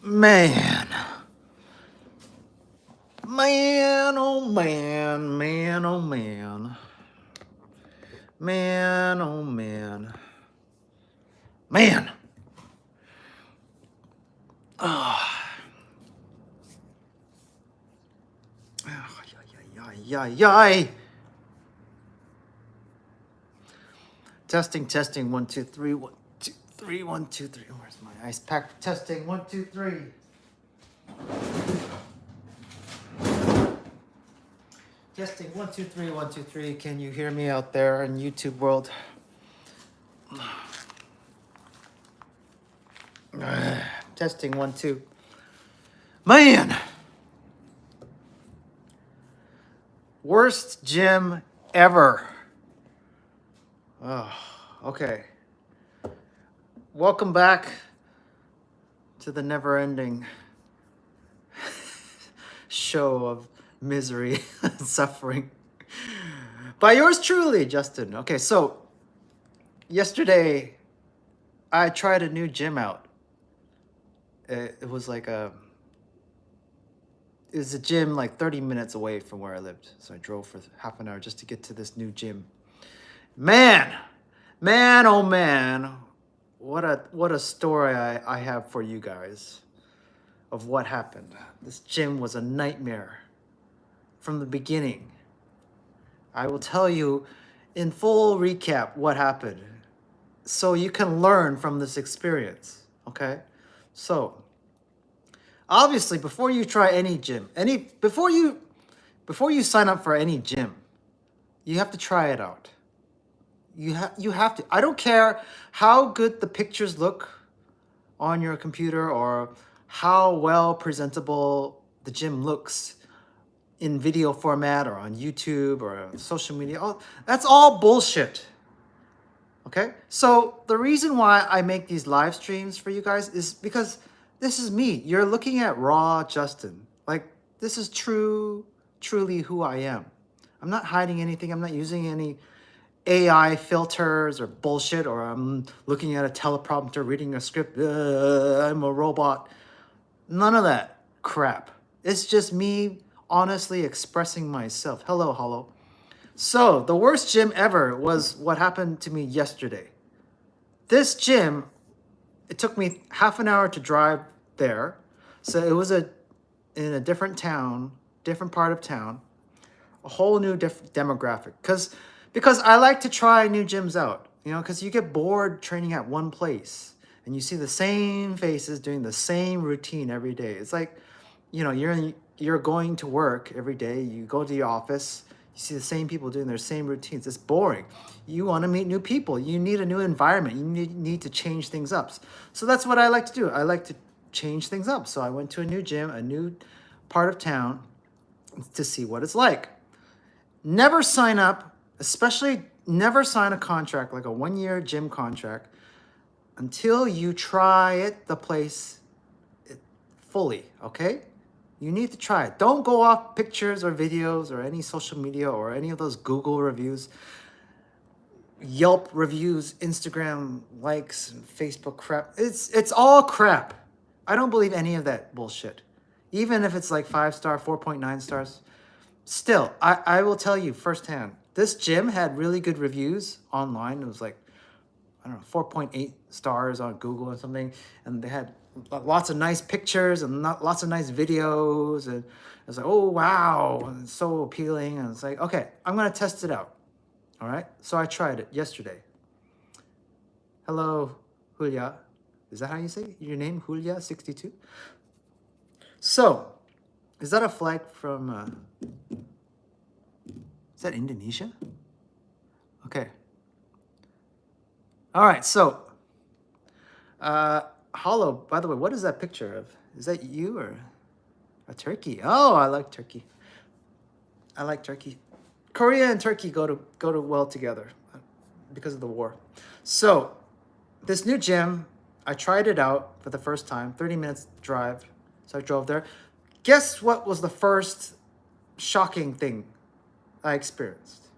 Man, man, oh man, man, oh man, man, oh man, man. Yay. Testing, testing, 1, 2, 3, 1, 2, 3, 1, 2, 3. Where's my ice pack? Testing, 1, 2, 3. Testing, 1, 2, 3, 1, 2, 3. Can you hear me out there in YouTube world? Testing, 1, 2. Man, worst gym ever. Oh, okay. Welcome back to the never-ending show of misery and suffering by yours truly, Justin. Okay, so yesterday I tried a new gym out. It was a gym like 30 minutes away from where I lived. So I drove for half an hour just to get to this new gym. Man, oh man, what a story I have for you guys of what happened. This gym was a nightmare from the beginning. I will tell you in full recap what happened so you can learn from this experience, okay? So, obviously before you try any gym, before you sign up for any gym, you have to try it out. You have to. I don't care how good the pictures look on your computer or how well presentable the gym looks in video format or on YouTube or on social media. That's all bullshit. Okay? So the reason why I make these live streams for you guys is because this is me. You're looking at raw Justin. Like, this is truly who I am. I'm not hiding anything. I'm not using any AI filters or bullshit, or I'm looking at a teleprompter, reading a script. I'm a robot. None of that crap. It's just me honestly expressing myself. Hello, Hollow. So, the worst gym ever was what happened to me yesterday. This gym, it took me half an hour to drive there. So, it was in a different town, different part of town, a whole new demographic. Because I like to try new gyms out, because you get bored training at one place and you see the same faces doing the same routine every day. It's like, you're going to work every day, you go to the office, you see the same people doing their same routines. It's boring. You want to meet new people. You need a new environment. You need to change things up. So that's what I like to do. I like to change things up. So I went to a new gym, a new part of town to see what it's like. Never sign up, especially never sign a contract, like a 1-year gym contract, until you try the place fully, okay? You need to try it. Don't go off pictures or videos or any social media or any of those Google reviews, Yelp reviews, Instagram likes, and Facebook crap. It's all crap. I don't believe any of that bullshit. Even if it's like 5-star, 4.9 stars. Still, I will tell you firsthand, this gym had really good reviews online. It was like, I don't know, 4.8 stars on Google or something. And they had lots of nice pictures and lots of nice videos. And I was like, oh, wow. And it's so appealing. And it's like, okay, I'm going to test it out. All right. So I tried it yesterday. Hello, Julia. Is that how you say your name? Julia62? So, is that a flag from... Is that Indonesia? Okay. All right, so, Hollow, by the way, what is that picture of? Is that you or a turkey? Oh, I like turkey. I like turkey. Korea and Turkey go to well together because of the war. So, this new gym, I tried it out for the first time, 30 minutes drive. So I drove there. Guess what was the first shocking thing I experienced?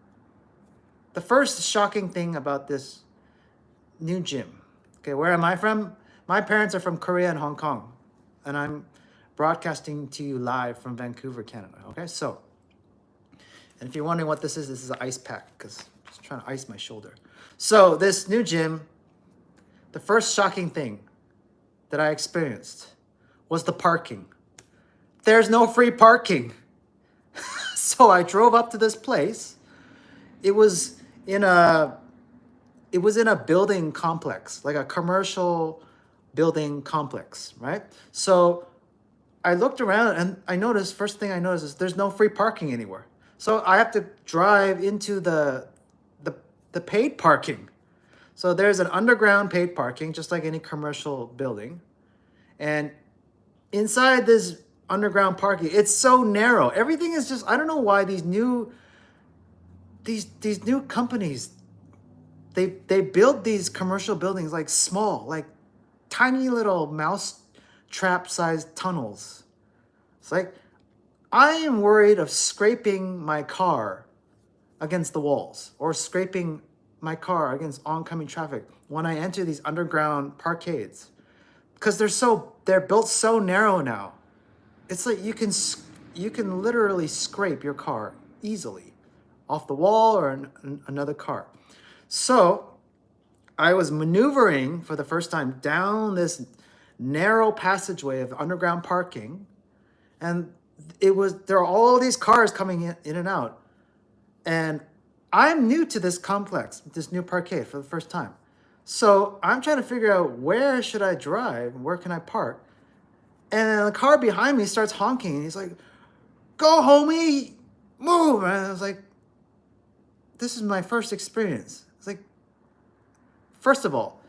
The first shocking thing about this new gym. Okay, where am I from? My parents are from Korea and Hong Kong. and I'm broadcasting to you live from Vancouver, Canada. Okay, so, and if you're wondering what this is an ice pack because I'm just trying to ice my shoulder. So this new gym, the first shocking thing that I experienced was the parking. There's no free parking. So I drove up to this place. It was in a building complex, like a commercial building complex, right? So I looked around and I noticed, first thing I noticed is there's no free parking anywhere. So I have to drive into the paid parking. So there's an underground paid parking, just like any commercial building. And inside this underground parking, it's so narrow. Everything is just, I don't know why these new companies, they build these commercial buildings like small, like tiny little mouse trap sized tunnels. It's like, I am worried of scraping my car against the walls or scraping my car against oncoming traffic when I enter these underground parkades, because they're built so narrow now. It's like you can literally scrape your car easily off the wall or another car. So I was maneuvering for the first time down this narrow passageway of underground parking, and there are all these cars coming in and out. And I'm new to this complex, this new parkade for the first time. So I'm trying to figure out, where should I drive? Where can I park? And then the car behind me starts honking. And he's like, "Go, homie, move." And I was like, this is my first experience. It's like, first of all,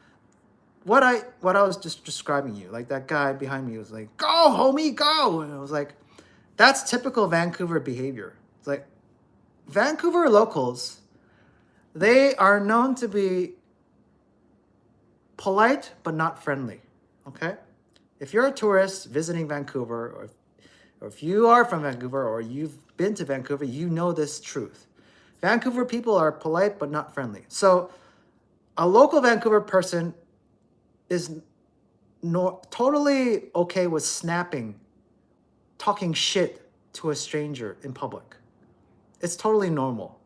what I was just describing you, like that guy behind me was like, "Go, homie, go." And I was like, that's typical Vancouver behavior. It's like, Vancouver locals, they are known to be polite but not friendly, okay? If you're a tourist visiting Vancouver, or if you are from Vancouver or you've been to Vancouver, you know this truth. Vancouver people are polite but not friendly. So a local Vancouver person is totally okay with snapping, talking shit to a stranger in public. It's totally normal,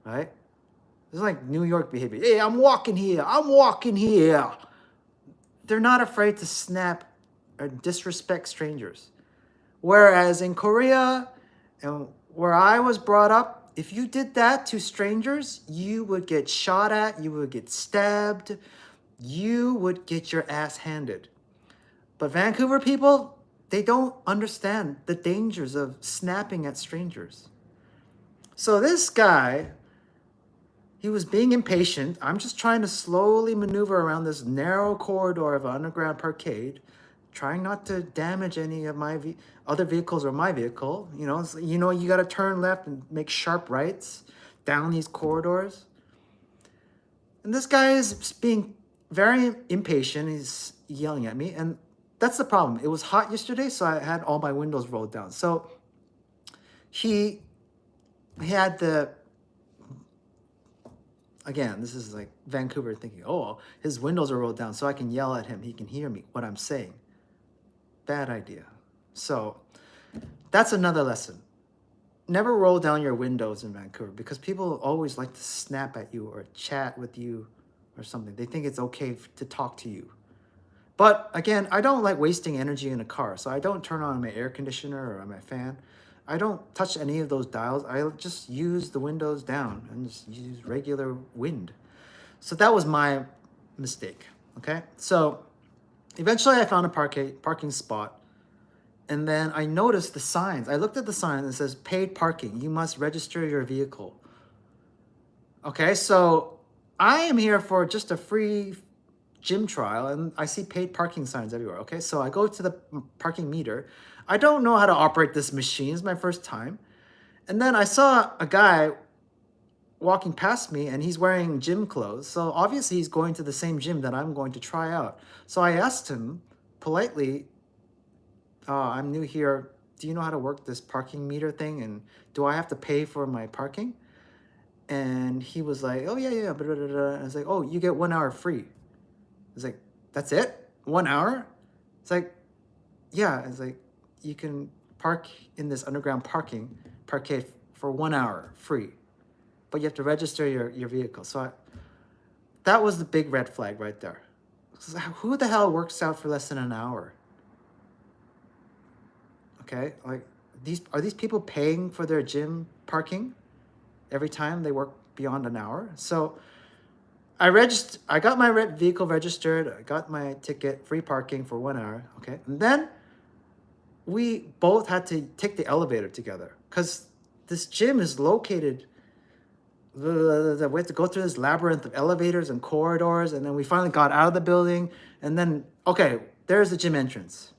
right? It's like New York behavior. "Hey, I'm walking here. I'm walking here." They're not afraid to snap or disrespect strangers. Whereas in Korea and where I was brought up, if you did that to strangers, you would get shot at, you would get stabbed, you would get your ass handed. But Vancouver people, they don't understand the dangers of snapping at strangers. So this guy, he was being impatient. I'm just trying to slowly maneuver around this narrow corridor of an underground parkade, trying not to damage any of my other vehicles or my vehicle. You know, you got to turn left and make sharp rights down these corridors. And this guy is being very impatient. He's yelling at me. And that's the problem. It was hot yesterday, so I had all my windows rolled down. So he had again, this is like Vancouver thinking, oh, his windows are rolled down so I can yell at him. He can hear me, what I'm saying. Bad idea. So that's another lesson. Never roll down your windows in Vancouver, because people always like to snap at you or chat with you or something. They think it's okay to talk to you. But again, I don't like wasting energy in a car, so I don't turn on my air conditioner or my fan. I don't touch any of those dials. I just use the windows down and just use regular wind. So that was my mistake, okay? So eventually I found a parking spot, and then I noticed the signs. I looked at the sign that says paid parking. You must register your vehicle. Okay, so I am here for just a free gym trial, and I see paid parking signs everywhere. Okay, so I go to the parking meter. I don't know how to operate this machine. It's my first time. And then I saw a guy walking past me, and he's wearing gym clothes. So obviously he's going to the same gym that I'm going to try out. So I asked him politely, "I'm new here. Do you know how to work this parking meter thing? And do I have to pay for my parking?" And he was like, "Oh, yeah. Blah, blah, blah, blah." And I was like, "Oh, you get 1 hour free." It's like, "That's it? 1 hour?" It's like, yeah, it's like you can park in this underground parkade for 1 hour free, but you have to register your vehicle. So that was the big red flag right there. So who the hell works out for less than an hour? Okay, like are these people paying for their gym parking every time they work beyond an hour? So I got my vehicle registered. I got my ticket, free parking for 1 hour. Okay, and then we both had to take the elevator together because this gym is located. We had to go through this labyrinth of elevators and corridors, and then we finally got out of the building. And then, okay, there's the gym entrance.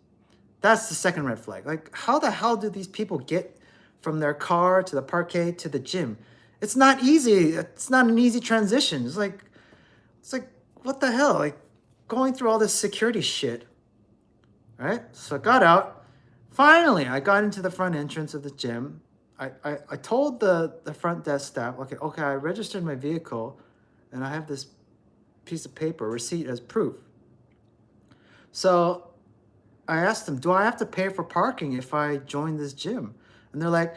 That's the second red flag. Like, how the hell do these people get from their car to the parkade to the gym? It's not easy. It's not an easy transition. It's like, what the hell? Like, going through all this security shit. Right? So I got out. Finally, I got into the front entrance of the gym. I told the front desk staff, okay, I registered my vehicle and I have this piece of paper, receipt as proof. So I asked them, do I have to pay for parking if I join this gym? And they're like,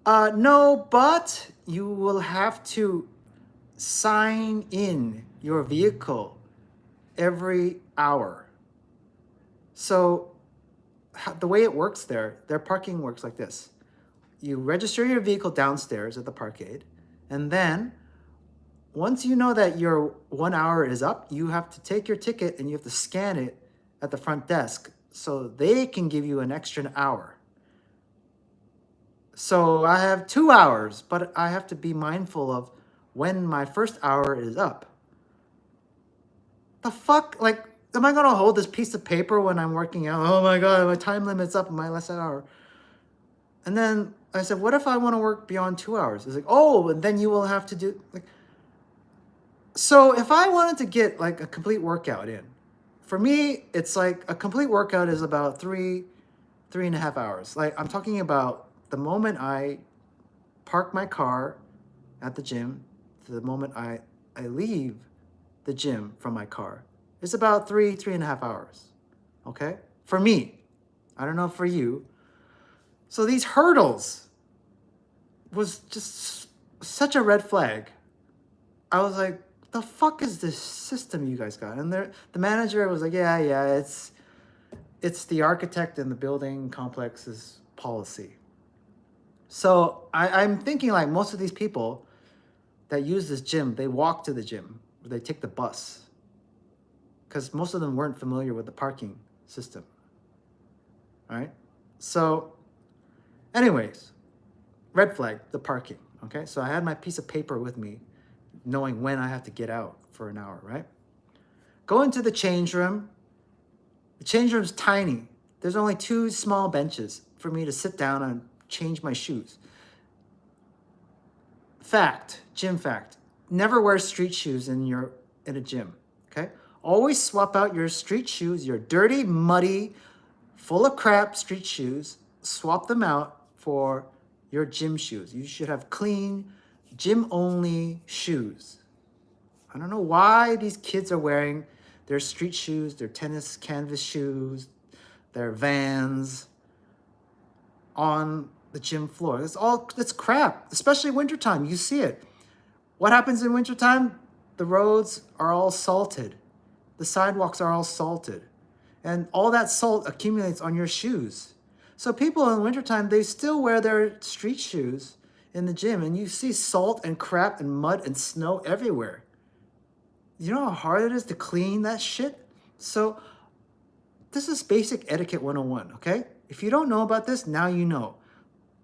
no, but you will have to sign in your vehicle every hour. So the way it works there, their parking works like this. You register your vehicle downstairs at the parkade, and then once you know that your 1 hour is up, you have to take your ticket and you have to scan it at the front desk so they can give you an extra hour. So I have 2 hours, but I have to be mindful of when my first hour is up. The fuck? Like, am I gonna hold this piece of paper when I'm working out? Oh my God, my time limit's up in my last hour. And then I said, what if I want to work beyond 2 hours? It's like, oh, and then you will have to do like. So if I wanted to get like a complete workout in, for me, it's like a complete workout is about 3.5 hours. Like I'm talking about the moment I park my car at the gym to the moment I leave the gym from my car. It's about 3.5 hours. Okay? For me. I don't know for you. So these hurdles was just such a red flag. I was like, the fuck is this system you guys got? And the manager was like, yeah, it's the architect and the building complex's policy. So I'm thinking like most of these people that use this gym, they walk to the gym or they take the bus because most of them weren't familiar with the parking system. All right? So anyways, red flag, the parking, okay? So I had my piece of paper with me, knowing when I have to get out for an hour, right? Go into the change room. The change room's tiny. There's only 2 small benches for me to sit down and change my shoes. Fact, gym fact, never wear street shoes in a gym, okay? Always swap out your street shoes, your dirty, muddy, full of crap street shoes, swap them out for your gym shoes. You should have clean, gym-only shoes. I don't know why these kids are wearing their street shoes, their tennis canvas shoes, their Vans on the gym floor. It's crap, especially wintertime. You see it. What happens in wintertime? The roads are all salted. The sidewalks are all salted. And all that salt accumulates on your shoes. So people in wintertime, they still wear their street shoes in the gym, and you see salt and crap and mud and snow everywhere. You know how hard it is to clean that shit? So this is basic etiquette 101, okay? If you don't know about this, now you know.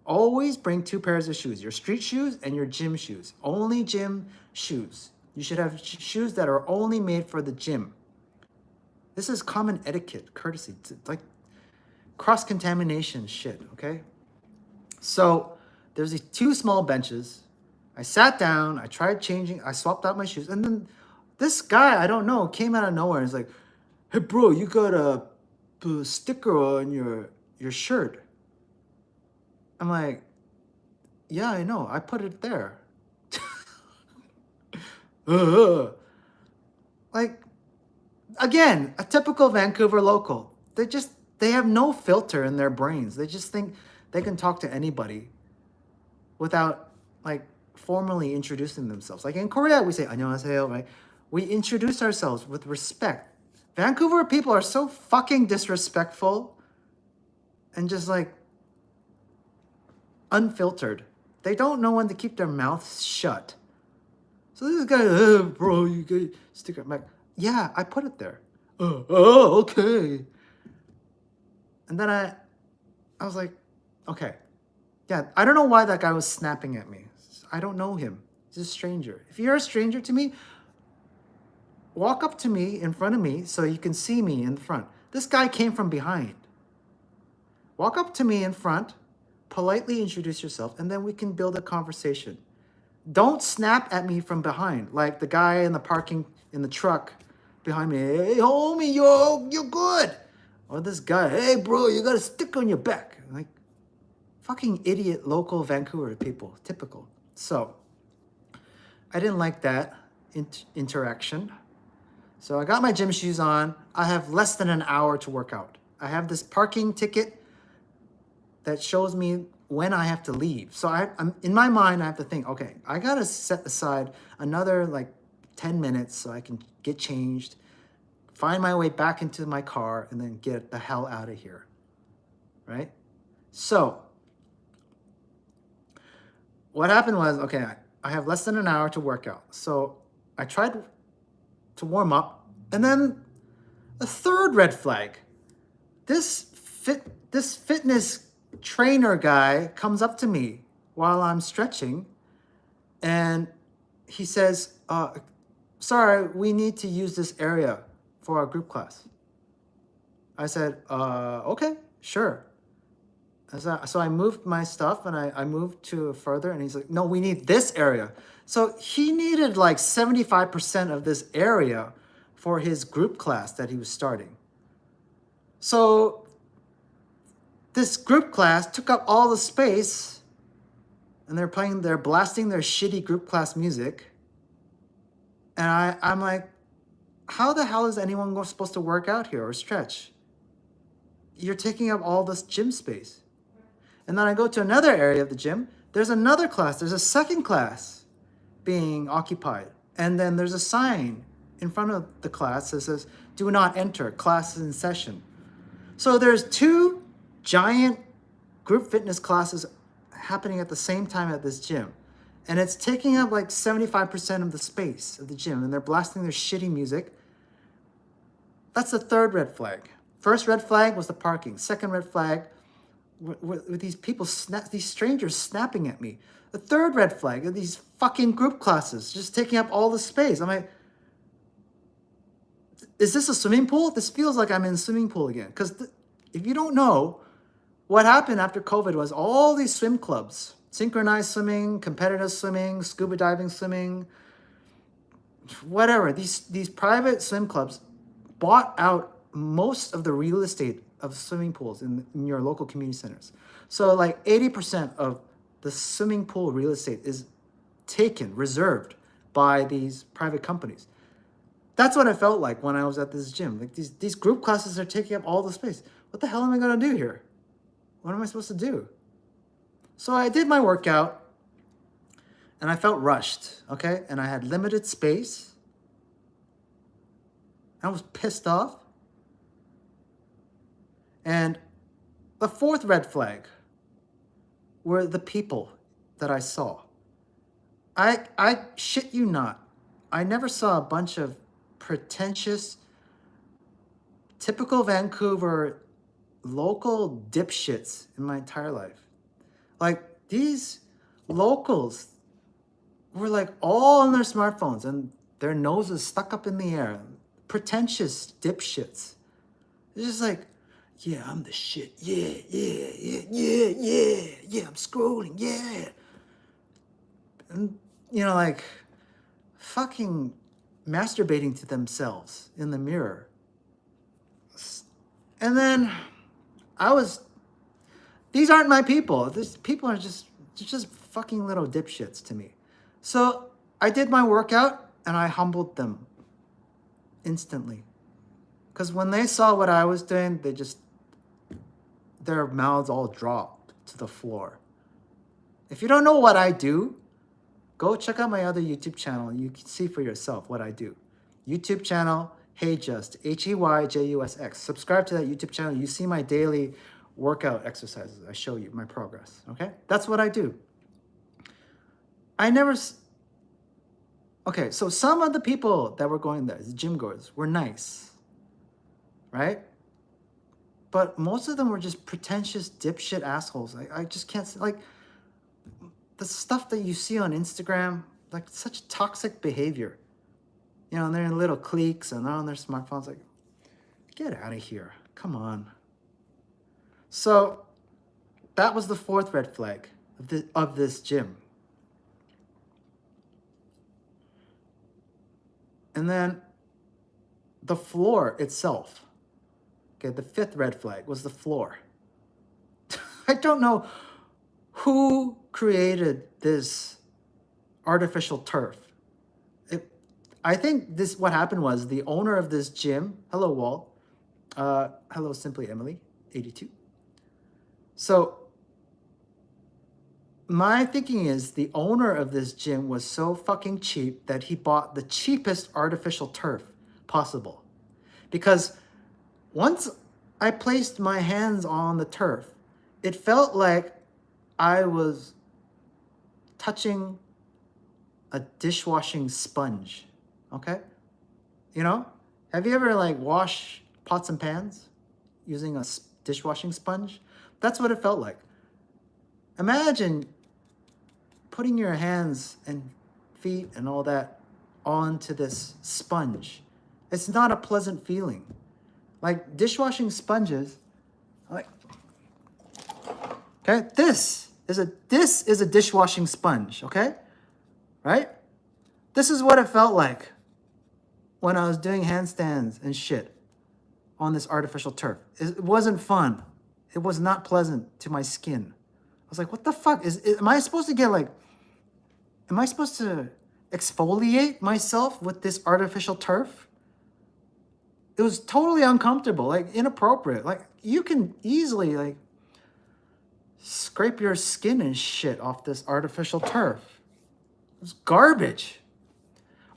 Always bring 2 pairs of shoes, your street shoes and your gym shoes. Only gym shoes. You should have shoes that are only made for the gym. This is common etiquette, courtesy. It's like cross-contamination shit, okay? So there's these 2 small benches. I sat down, I tried changing, I swapped out my shoes, and then this guy, I don't know, came out of nowhere and is like, hey bro, you got a sticker on your shirt. I'm like, yeah, I know, I put it there. Like, again, a typical Vancouver local. they have no filter in their brains. They just think they can talk to anybody without like formally introducing themselves. Like in Korea, we say 안녕하세요, right? We introduce ourselves with respect. Vancouver people are so fucking disrespectful and just like unfiltered. They don't know when to keep their mouths shut. So this guy, bro, you get sticker. I'm like, yeah, I put it there. Oh, okay. And then I was like, okay. Yeah, I don't know why that guy was snapping at me. I don't know him. He's a stranger. If you're a stranger to me, walk up to me in front of me so you can see me in front. This guy came from behind. Walk up to me in front, politely introduce yourself, and then we can build a conversation. Don't snap at me from behind, like the guy in the parking, in the truck behind me. Hey, homie, you're good. Or this guy, hey, bro, you got a stick on your back. Like, fucking idiot local Vancouver people, typical. So, I didn't like that interaction. So I got my gym shoes on. I have less than an hour to work out. I have this parking ticket that shows me when I have to leave. So I'm in my mind, I have to think, okay, I gotta set aside another like 10 minutes so I can get changed, find my way back into my car, and then get the hell out of here, right? So what happened was, okay, I have less than an hour to work out. So I tried to warm up, and then a third red flag. This fitness trainer guy comes up to me while I'm stretching, and he says, sorry, we need to use this area for our group class. I said, okay, sure. So I moved my stuff and I moved to further, and he's like, no, we need this area. So he needed like 75% of this area for his group class that he was starting. So this group class took up all the space, and they're blasting their shitty group class music. And I'm like, how the hell is anyone supposed to work out here or stretch? You're taking up all this gym space. And then I go to another area of the gym. There's another class. There's a second class being occupied. And then there's a sign in front of the class that says, do not enter, class is in session. So there's two giant group fitness classes happening at the same time at this gym. And it's taking up like 75% of the space of the gym. And they're blasting their shitty music. That's the third red flag. First red flag was the parking. Second red flag, with these people, these strangers snapping at me. The third red flag are these fucking group classes just taking up all the space. I'm like, is this a swimming pool? This feels like I'm in a swimming pool again. Because if you don't know, what happened after COVID was all these swim clubs, synchronized swimming, competitive swimming, scuba diving swimming, whatever, these private swim clubs bought out most of the real estate of swimming pools in your local community centers. So like 80% of the swimming pool real estate is taken, reserved by these private companies. That's what I felt like when I was at this gym. Like these group classes are taking up all the space. What the hell am I gonna do here? What am I supposed to do? So I did my workout and I felt rushed, okay? And I had limited space. I was pissed off. And the fourth red flag were the people that I saw. I shit you not, I never saw a bunch of pretentious, typical Vancouver local dipshits in my entire life. Like, these locals were like all on their smartphones and their noses stuck up in the air. Pretentious dipshits. It's just like, yeah, I'm the shit. Yeah, I'm scrolling, yeah. And, you know, like, fucking masturbating to themselves in the mirror. And then these aren't my people. These people are just fucking little dipshits to me. So I did my workout and I humbled them instantly. Because when they saw what I was doing, they just their mouths all dropped to the floor. If you don't know what I do, go check out my other YouTube channel. You can see for yourself what I do. YouTube channel, Heyjust, Heyjusx. Subscribe to that YouTube channel. You see my daily workout exercises. I show you my progress, okay? That's what I do. I never... Okay, so some of the people that were going there, the gym goers, were nice, right? But most of them were just pretentious dipshit assholes. I just can't... Like, the stuff that you see on Instagram, like such toxic behavior. You know, and they're in little cliques and they're on their smartphones. Like, get out of here. Come on. So that was the fourth red flag of this gym. And then the floor itself. Okay, the fifth red flag was the floor. I don't know who created this artificial turf. I think what happened was the owner of this gym, hello Walt, hello Simply Emily, 82. So my thinking is the owner of this gym was so fucking cheap that he bought the cheapest artificial turf possible. Because once I placed my hands on the turf, it felt like I was touching a dishwashing sponge, okay? You know? Have you ever like washed pots and pans using a dishwashing sponge? That's what it felt like. Imagine putting your hands and feet and all that onto this sponge. It's not a pleasant feeling. Like dishwashing sponges, like, okay, this is a dishwashing sponge, okay? Right? This is what it felt like when I was doing handstands and shit on this artificial turf. It wasn't fun. It was not pleasant to my skin. I was like, what the fuck? Am I supposed to exfoliate myself with this artificial turf? It was totally uncomfortable, like inappropriate. Like you can easily like scrape your skin and shit off this artificial turf. It's garbage.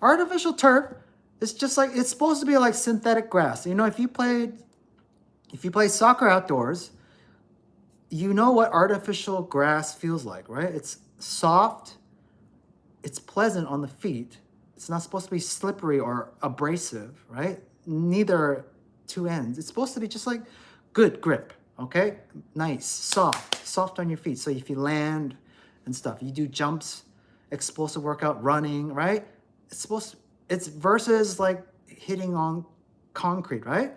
Artificial turf is just like, it's supposed to be like synthetic grass. You know, if you play soccer outdoors, you know what artificial grass feels like, right? It's soft, it's pleasant on the feet. It's not supposed to be slippery or abrasive, right? Neither two ends. It's supposed to be just like good grip, okay? Nice, soft on your feet. So if you land and stuff, you do jumps, explosive workout, running, right? It's versus like hitting on concrete, right?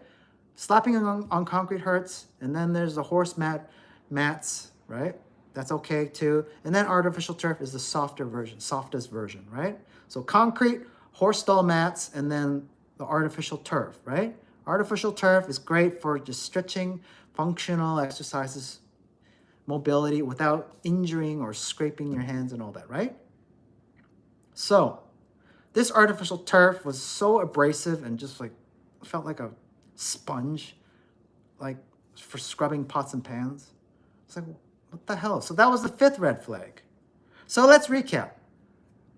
Slapping on concrete hurts. And then there's the horse mats, right? That's okay too. And then artificial turf is the softest version, right? So concrete, horse stall mats, and then the artificial turf, right? Artificial turf is great for just stretching, functional exercises, mobility without injuring or scraping your hands and all that, right? So this artificial turf was so abrasive and just like felt like a sponge, like for scrubbing pots and pans. It's like, what the hell? So that was the fifth red flag. So let's recap.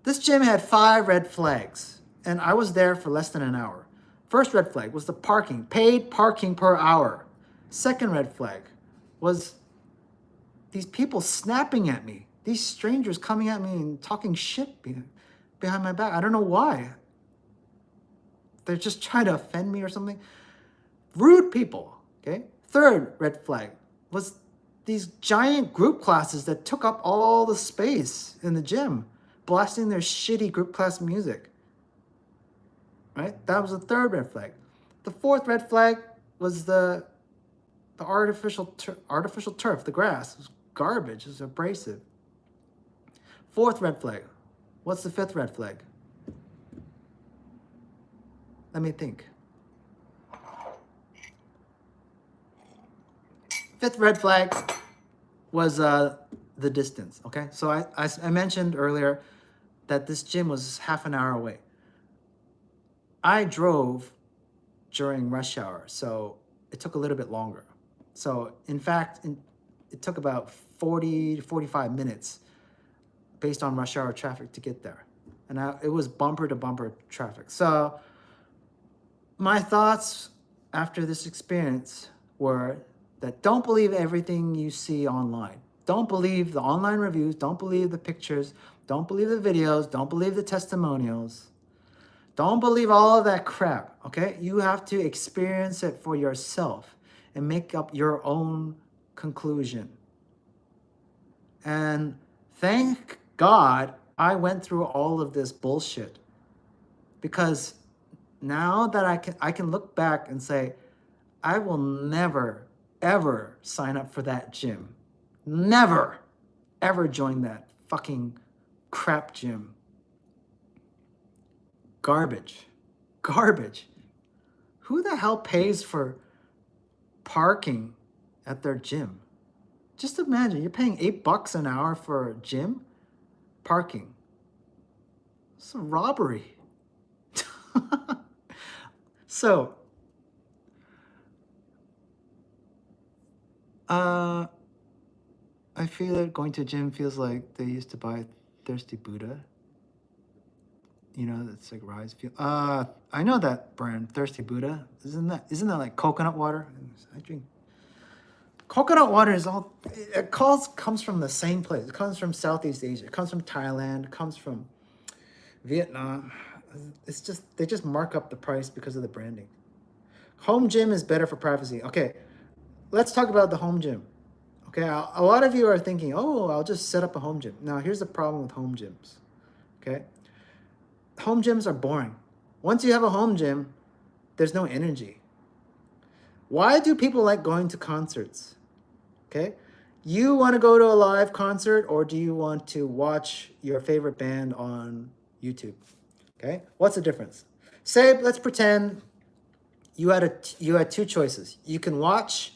This gym had 5 red flags, and I was there for less than an hour. First red flag was the parking, paid parking per hour. Second red flag was these people snapping at me, these strangers coming at me and talking shit behind my back. I don't know why. They're just trying to offend me or something. Rude people, okay? Third red flag was these giant group classes that took up all the space in the gym, blasting their shitty group class music, right? That was the third red flag. The fourth red flag was the artificial turf, the grass. It was garbage, it was abrasive. Fourth red flag. What's the fifth red flag? Let me think. Fifth red flag was the distance, okay? So I mentioned earlier that this gym was half an hour away. I drove during rush hour, so it took a little bit longer. So in fact, it took about 40 to 45 minutes based on rush hour traffic to get there. And it was bumper to bumper traffic. So my thoughts after this experience were that don't believe everything you see online. Don't believe the online reviews. Don't believe the pictures. Don't believe the videos. Don't believe the testimonials. Don't believe all of that crap, okay? You have to experience it for yourself and make up your own conclusion. And thank God I went through all of this bullshit, because now that I can look back and say, I will never, ever sign up for that gym. Never, ever join that fucking crap gym. Garbage. Garbage. Who the hell pays for parking at their gym? Just imagine, you're paying $8 an hour for a gym parking. It's a robbery. So, I feel that going to a gym feels like they used to buy Thirsty Buddha. You know, it's like Rise Feel. I know that brand, Thirsty Buddha. Isn't that like coconut water? I drink coconut water. Comes from the same place. It comes from Southeast Asia. It comes from Thailand. It comes from Vietnam. It's just they just mark up the price because of the branding. Home gym is better for privacy. Okay, let's talk about the home gym. Okay, a lot of you are thinking, oh, I'll just set up a home gym. Now, here's the problem with home gyms. Okay, home gyms are boring. Once you have a home gym, there's no energy. Why do people like going to concerts? Okay, you want to go to a live concert, or do you want to watch your favorite band on YouTube? Okay, what's the difference? Say, let's pretend you had two choices. You can watch,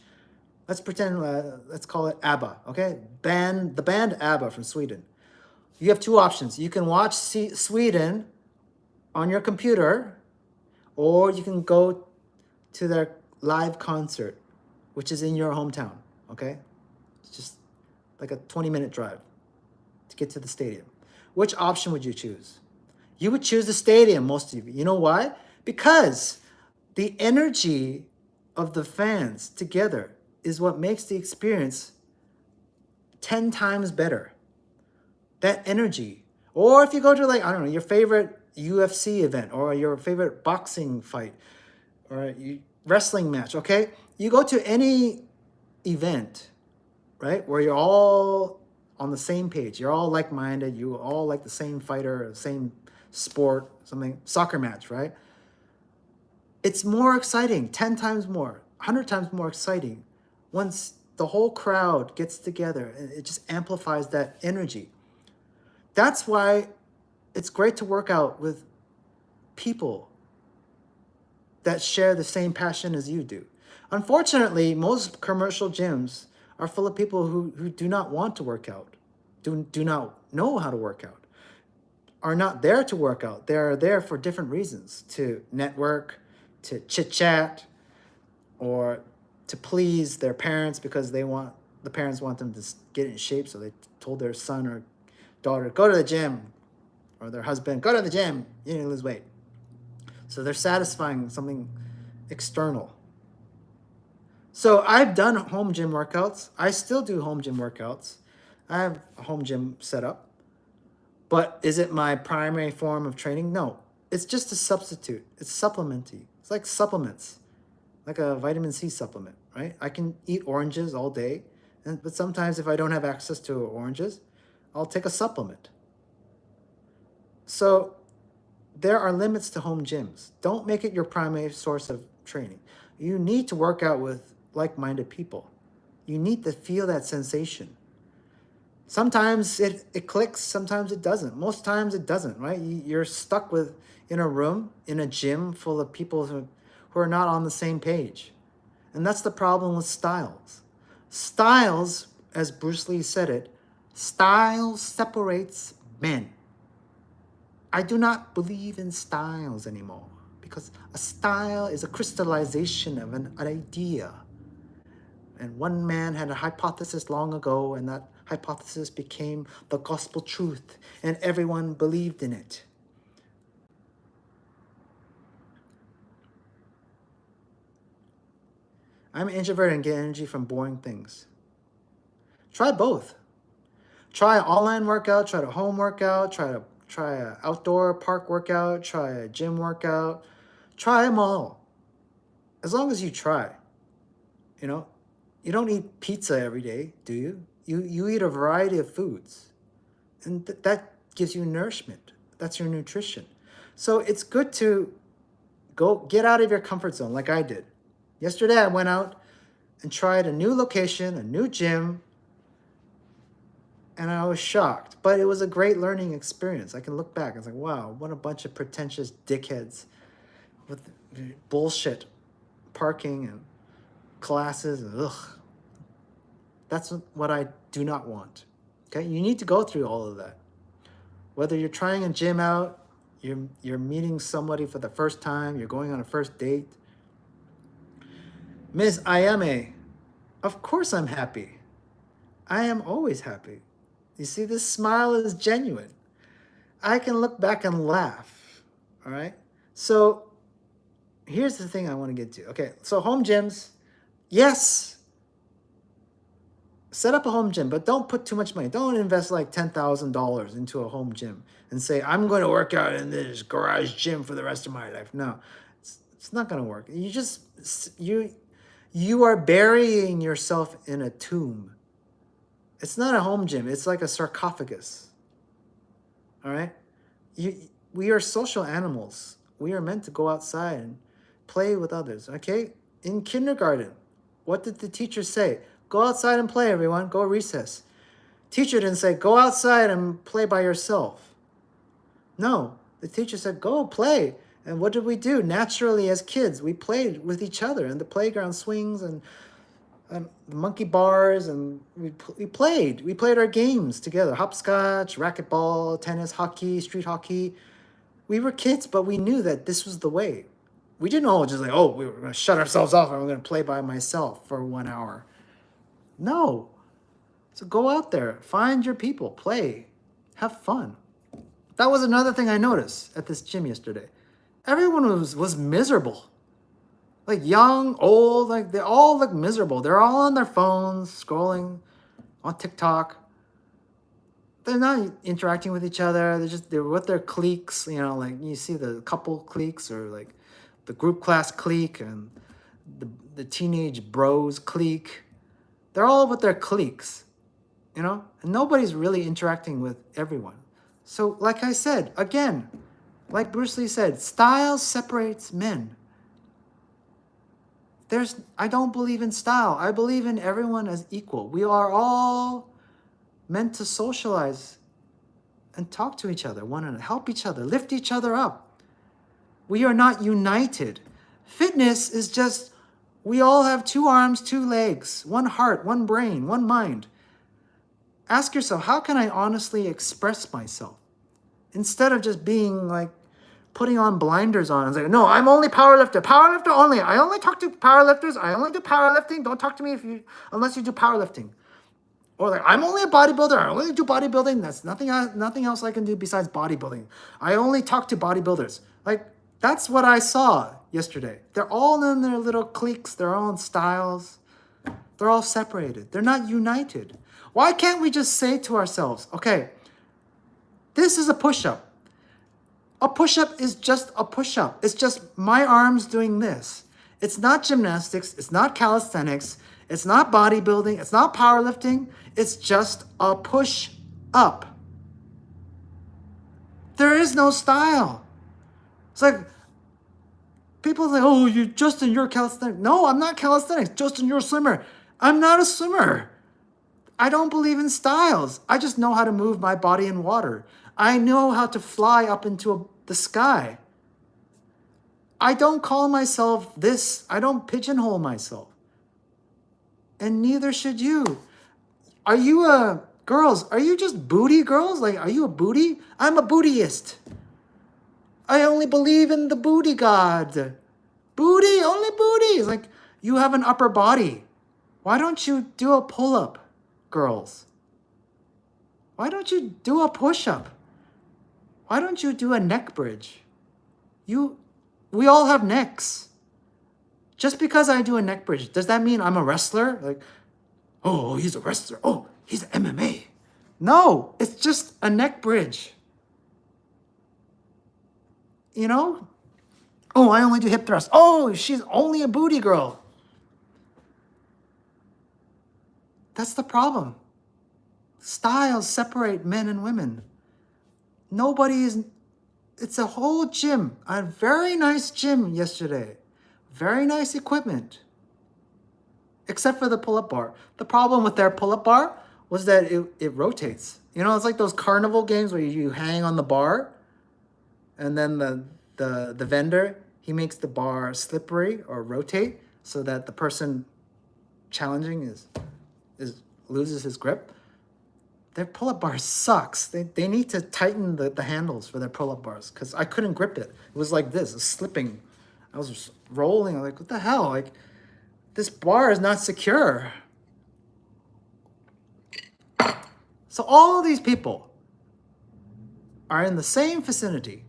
let's pretend, let's call it ABBA, okay? The band ABBA from Sweden. You have two options. You can watch Sweden on your computer, or you can go to their live concert, which is in your hometown, okay? It's just like a 20-minute drive to get to the stadium. Which option would you choose? You would choose the stadium, most of you. You know why? Because the energy of the fans together is what makes the experience 10 times better. That energy. Or if you go to, like, I don't know, your favorite UFC event or your favorite boxing fight or wrestling match, okay? You go to any event, right, where you're all on the same page. You're all like-minded. You all like the same fighter, same sport, something, soccer match, right? It's more exciting, 10 times more, 100 times more exciting once the whole crowd gets together, and it just amplifies that energy. That's why it's great to work out with people that share the same passion as you do. Unfortunately, most commercial gyms are full of people who do not want to work out, do not know how to work out, are not there to work out. They're there for different reasons, to network, to chit-chat, or to please their parents because the parents want them to get in shape, so they told their son or daughter, go to the gym, or their husband, go to the gym, you need to lose weight. So they're satisfying something external. So I've done home gym workouts. I still do home gym workouts. I have a home gym set up. But is it my primary form of training? No. It's just a substitute. It's supplementy. It's like supplements, like a vitamin C supplement, right? I can eat oranges all day, but sometimes if I don't have access to oranges, I'll take a supplement. So there are limits to home gyms. Don't make it your primary source of training. You need to work out with like-minded people. You need to feel that sensation. Sometimes it clicks, sometimes it doesn't. Most times it doesn't, right? You're stuck in a room, in a gym full of people who are not on the same page. And that's the problem with styles. Styles, as Bruce Lee said it, style separates men. I do not believe in styles anymore, because a style is a crystallization of an idea. And one man had a hypothesis long ago, and that hypothesis became the gospel truth, and everyone believed in it. I'm introverted and get energy from boring things. Try both. Try an online workout, try a home workout, try an outdoor park workout, try a gym workout. Try them all. As long as you try. You know, you don't eat pizza every day, do you? You eat a variety of foods. And that gives you nourishment. That's your nutrition. So it's good to go get out of your comfort zone like I did. Yesterday I went out and tried a new location, a new gym, and I was shocked. But it was a great learning experience. I can look back. I was like, wow, what a bunch of pretentious dickheads with bullshit parking and classes. Ugh. That's what I do not want. Okay, you need to go through all of that. Whether you're trying a gym out, you're meeting somebody for the first time, you're going on a first date. Miss Ayame, of course I'm happy. I am always happy. You see, this smile is genuine. I can look back and laugh. All right. So here's the thing I want to get to. Okay, so home gyms, yes. Set up a home gym, but don't put too much money. Don't invest like $10,000 into a home gym and say, I'm going to work out in this garage gym for the rest of my life. No, it's not going to work. You are burying yourself in a tomb. It's not a home gym. It's like a sarcophagus. All right? We are social animals. We are meant to go outside and play with others, okay? In kindergarten, what did the teacher say? Go outside and play, everyone. Go recess. Teacher didn't say, go outside and play by yourself. No, the teacher said, go play. And what did we do? Naturally, as kids, we played with each other in the playground swings and the monkey bars, and we played. We played our games together. Hopscotch, racquetball, tennis, hockey, street hockey. We were kids, but we knew that this was the way. We didn't all just like, oh, we were going to shut ourselves off and we're going to play by myself for 1 hour. No. So go out there, find your people, play, have fun. That was another thing I noticed at this gym yesterday. Everyone was miserable. Like young, old, like they all look miserable. They're all on their phones, scrolling on TikTok. They're not interacting with each other. They're with their cliques, you know, like you see the couple cliques or like the group class clique and the teenage bros clique. They're all with their cliques, you know, and nobody's really interacting with everyone. So like I said, again, like Bruce Lee said, style separates men. I don't believe in style. I believe in everyone as equal. We are all meant to socialize and talk to each other, one another, help each other, lift each other up. We are not united. Fitness is just, we all have 2 arms, 2 legs, 1 heart, 1 brain, 1 mind. Ask yourself, how can I honestly express myself? Instead of just being like, putting on blinders on and say, no, I'm only powerlifter only. I only talk to powerlifters. I only do powerlifting. Don't talk to me unless you do powerlifting. Or like, I'm only a bodybuilder. I only do bodybuilding. That's nothing else I can do besides bodybuilding. I only talk to bodybuilders. Like, that's what I saw yesterday. They're all in their little cliques, their own styles. They're all separated. They're not united. Why can't we just say to ourselves, okay, this is a push-up. A push-up is just a push-up. It's just my arms doing this. It's not gymnastics. It's not calisthenics. It's not bodybuilding. It's not powerlifting. It's just a push-up. There is no style. It's like, people say, oh, Justin, you're calisthenics. No, I'm not calisthenics. Justin, you're a swimmer. I'm not a swimmer. I don't believe in styles. I just know how to move my body in water. I know how to fly up into the sky. I don't call myself this. I don't pigeonhole myself. And neither should you. Are you girls, are you just booty girls? Like, are you a booty? I'm a bootyist. I only believe in the booty god. Booty, only booty. It's like, you have an upper body. Why don't you do a pull-up, girls? Why don't you do a push-up? Why don't you do a neck bridge? We all have necks. Just because I do a neck bridge, does that mean I'm a wrestler? Like, oh, he's a wrestler. Oh, he's MMA. No, it's just a neck bridge. You know? Oh, I only do hip thrusts. Oh, she's only a booty girl. That's the problem. Styles separate men and women. It's a whole gym. A very nice gym yesterday. Very nice equipment. Except for the pull-up bar. The problem with their pull-up bar was that it rotates. You know, it's like those carnival games where you hang on the bar and then the vendor, he makes the bar slippery or rotate so that the person challenging is loses his grip. Their pull-up bar sucks. They need to tighten the handles for their pull-up bars because I couldn't grip it. It was like this, it was slipping. I was just rolling. I'm like, what the hell? Like, this bar is not secure. So all these people are in the same vicinity,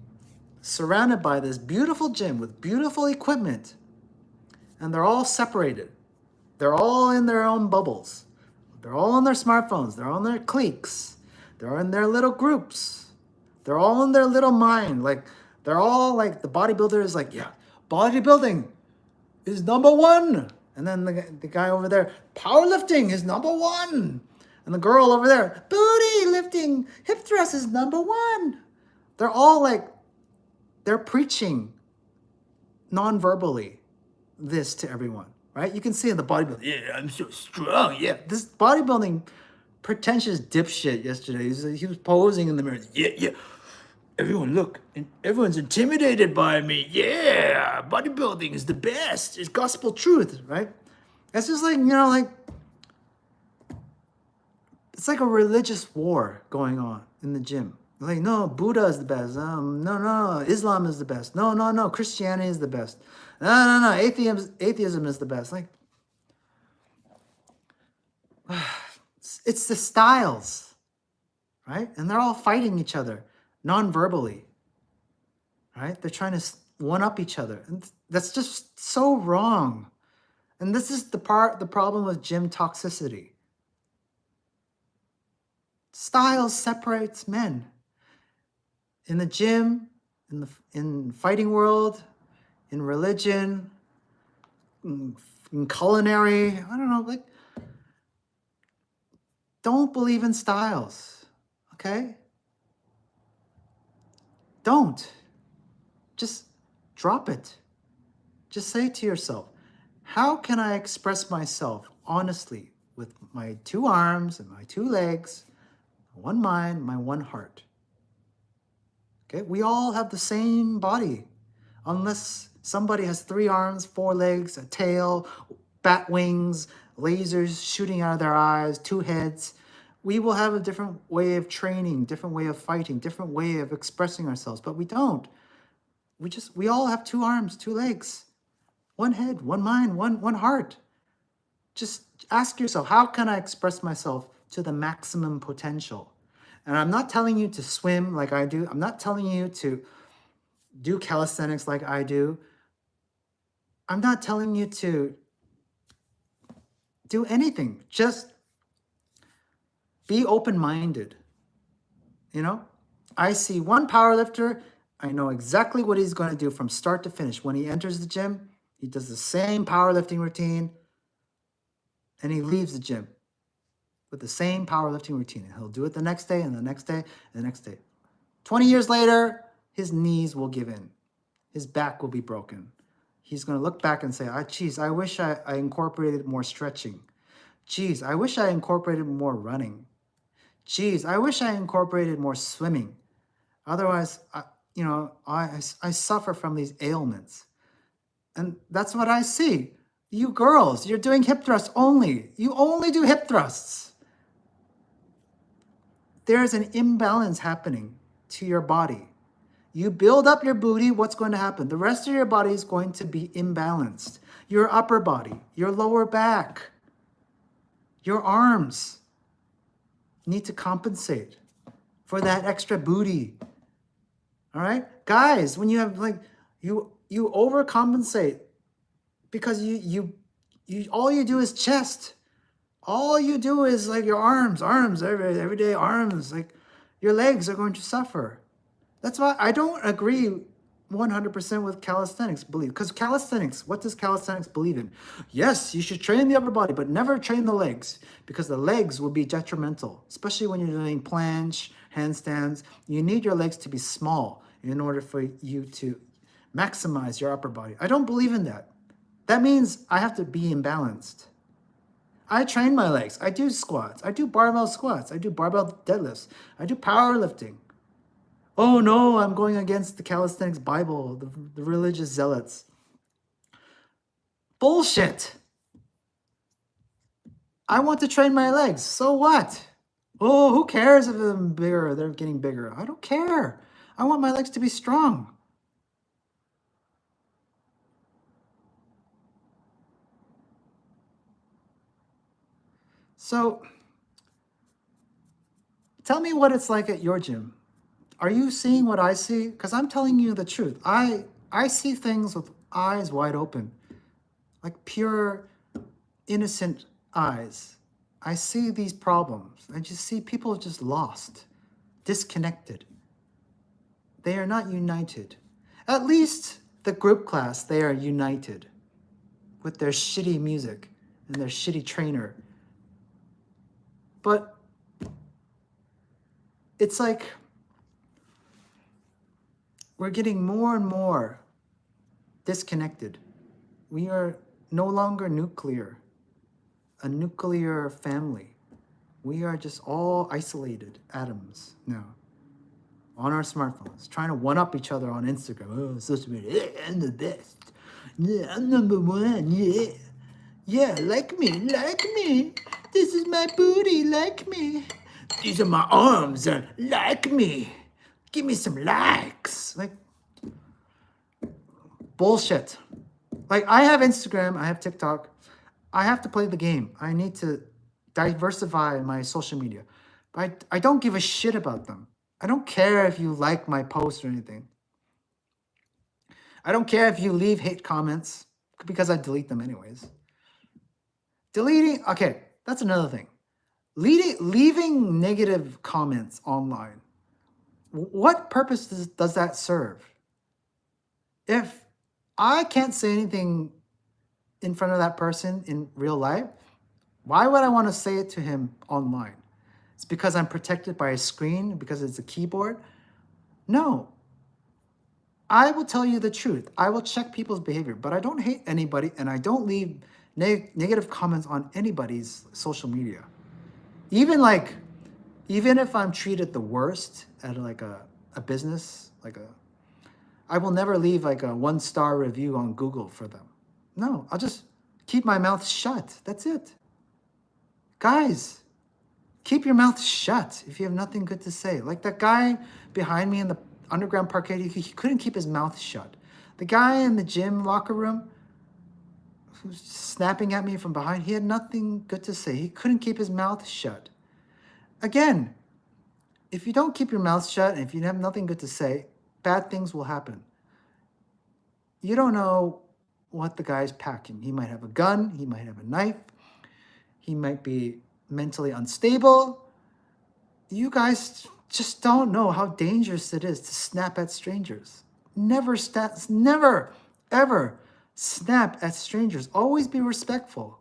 surrounded by this beautiful gym with beautiful equipment, and they're all separated. They're all in their own bubbles. They're all on their smartphones. They're on their cliques. They're in their little groups. They're all in their little mind. Like, they're all like, the bodybuilder is like, yeah, bodybuilding is number one. And then the guy over there, powerlifting is number one. And the girl over there, booty lifting, hip thrust is number one. They're all like, they're preaching non-verbally this to everyone. Right? You can see in the bodybuilding, yeah, I'm so strong. Yeah, this bodybuilding pretentious dipshit yesterday, he was posing in the mirror. Yeah. Everyone look, everyone's intimidated by me. Yeah, bodybuilding is the best. It's gospel truth, right? It's just like, like, it's like a religious war going on in the gym. Like, no, Buddha is the best. No, Islam is the best. No, Christianity is the best. No, atheism is the best. Like, it's the styles, right? And they're all fighting each other non-verbally, right? They're trying to one-up each other. And that's just so wrong. And this is the problem with gym toxicity. Styles separates men. In the gym, in fighting world, in religion, in culinary, I don't know, like, don't believe in styles, okay? Don't. Just drop it. Just say to yourself, how can I express myself honestly with my two arms and my two legs, one mind, my one heart? Okay, we all have the same body, unless somebody has 3 arms, 4 legs, a tail, bat wings, lasers shooting out of their eyes, 2 heads. We will have a different way of training, different way of fighting, different way of expressing ourselves, but we don't. We all have 2 arms, 2 legs, 1 head, 1 mind, one heart. Just ask yourself, how can I express myself to the maximum potential? And I'm not telling you to swim like I do. I'm not telling you to do calisthenics like I do. I'm not telling you to do anything. Just be open-minded. I see one powerlifter. I know exactly what he's going to do from start to finish. When he enters the gym, he does the same powerlifting routine, and he leaves the gym with the same powerlifting routine. And he'll do it the next day and the next day and the next day. 20 years later, his knees will give in. His back will be broken. He's going to look back and say, geez, I wish I incorporated more stretching. Geez, I wish I incorporated more running. Geez, I wish I incorporated more swimming. Otherwise, I suffer from these ailments. And that's what I see. You girls, you're doing hip thrusts only. You only do hip thrusts. There's an imbalance happening to your body. You build up your booty, what's going to happen? The rest of your body is going to be imbalanced. Your upper body, your lower back, Your arms need to compensate for that extra booty. All right? Guys, when you have like, you overcompensate because you all you do is chest. All you do is like your arms every day, arms. Like your legs are going to suffer. That's why I don't agree 100% with calisthenics belief. Because calisthenics, what does calisthenics believe in? Yes, you should train the upper body, but never train the legs because the legs will be detrimental, especially when you're doing planche, handstands. You need your legs to be small in order for you to maximize your upper body. I don't believe in that. That means I have to be imbalanced. I train my legs. I do squats. I do barbell squats. I do barbell deadlifts. I do powerlifting. Oh no, I'm going against the calisthenics Bible, the religious zealots. Bullshit. I want to train my legs. So what? Oh, who cares if they're bigger or they're getting bigger? I don't care. I want my legs to be strong. So, tell me what it's like at your gym. Are you seeing what I see? Because I'm telling you the truth. I see things with eyes wide open, like pure, innocent eyes. I see these problems. I just see people just lost, disconnected. They are not united. At least the group class, they are united with their shitty music and their shitty trainer. But it's like we're getting more and more disconnected. We are no longer nuclear, a nuclear family. We are just all isolated atoms now on our smartphones, trying to one-up each other on Instagram. Oh, social media, I'm the best. Yeah, I'm number one, yeah. Yeah, like me. This is my booty, like me. These are my arms, like me. Give me some likes. Like, bullshit. Like, I have Instagram, I have TikTok. I have to play the game. I need to diversify my social media. But I don't give a shit about them. I don't care if you like my post or anything. I don't care if you leave hate comments because I delete them anyways. Deleting, okay, that's another thing. Leaving negative comments online. What purpose does that serve? If I can't say anything in front of that person in real life, why would I want to say it to him online? It's because I'm protected by a screen, because it's a keyboard? No. I will tell you the truth. I will check people's behavior, but I don't hate anybody and I don't leave negative comments on anybody's social media. Even if I'm treated the worst at like a business, I will never leave like a 1-star review on Google for them. No, I'll just keep my mouth shut. That's it. Guys, keep your mouth shut if you have nothing good to say. Like that guy behind me in the underground parquet, he couldn't keep his mouth shut. The guy in the gym locker room who's snapping at me from behind, he had nothing good to say. He couldn't keep his mouth shut. Again, if you don't keep your mouth shut and if you have nothing good to say, bad things will happen. You don't know what the guy's packing. He might have a gun, he might have a knife, he might be mentally unstable. You guys just don't know how dangerous it is to snap at strangers. Never, ever snap at strangers. Always be respectful.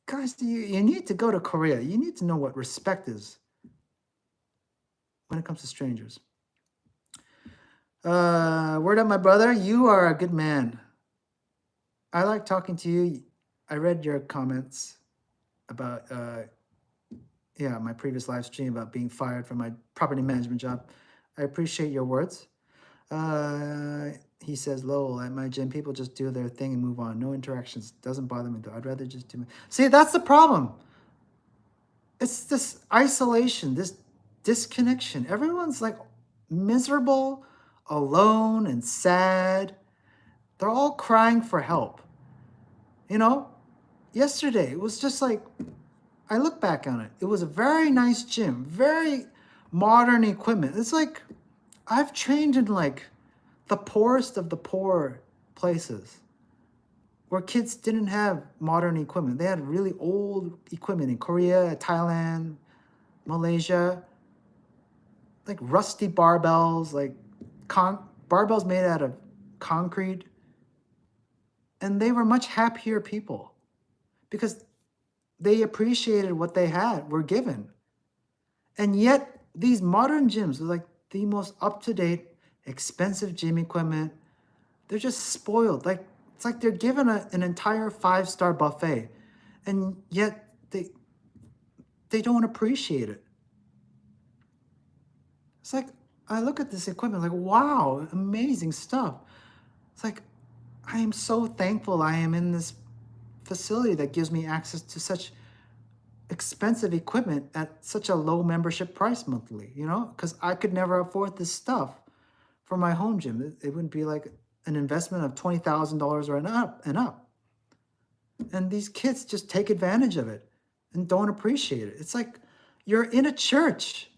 Guys, you need to go to Korea. You need to know what respect is when it comes to strangers. Word up, my brother. You are a good man. I like talking to you. I read your comments about my previous live stream about being fired from my property management job. I appreciate your words. He says, lol, at my gym, people just do their thing and move on. No interactions. Doesn't bother me, though. I'd rather just do my... See, that's the problem. It's this isolation, this disconnection. Everyone's like miserable, alone, and sad. They're all crying for help. You know? yesterday. It was just like, I look back on it. It was a very nice gym, very modern equipment. It's like, I've trained in like the poorest of the poor places where kids didn't have modern equipment. They had really old equipment in Korea, Thailand, Malaysia, like rusty barbells, like barbells made out of concrete. And they were much happier people because they appreciated what they had, were given. And yet, these modern gyms are like the most up-to-date, expensive gym equipment. They're just spoiled. Like, it's like they're given an entire 5-star buffet, and yet they don't appreciate it. It's like, I look at this equipment like, wow, amazing stuff. It's like, I am so thankful I am in this facility that gives me access to such expensive equipment at such a low membership price monthly, because I could never afford this stuff for my home gym. It wouldn't be like an investment of $20,000 or up. And these kids just take advantage of it and don't appreciate it. It's like you're in a church.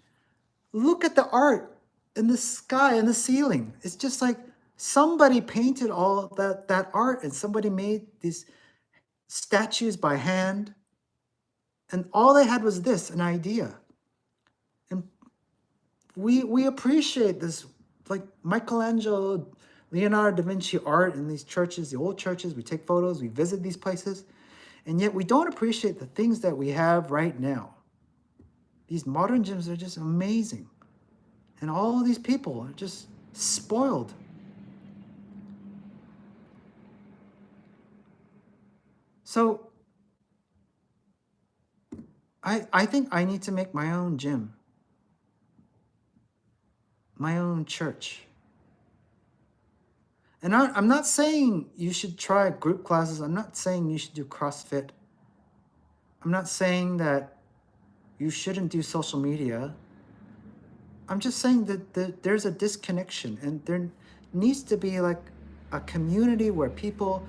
Look at the art in the sky and the ceiling. It's just like somebody painted all that art, and somebody made these statues by hand. And all they had was an idea. And we appreciate this, like Michelangelo, Leonardo da Vinci art in these churches, the old churches. We take photos, we visit these places, and yet we don't appreciate the things that we have right now. These modern gyms are just amazing. And all these people are just spoiled. So I think I need to make my own gym, my own church. And I'm not saying you should try group classes. I'm not saying you should do CrossFit. I'm not saying that you shouldn't do social media. I'm just saying that there's a disconnection, and there needs to be like a community where people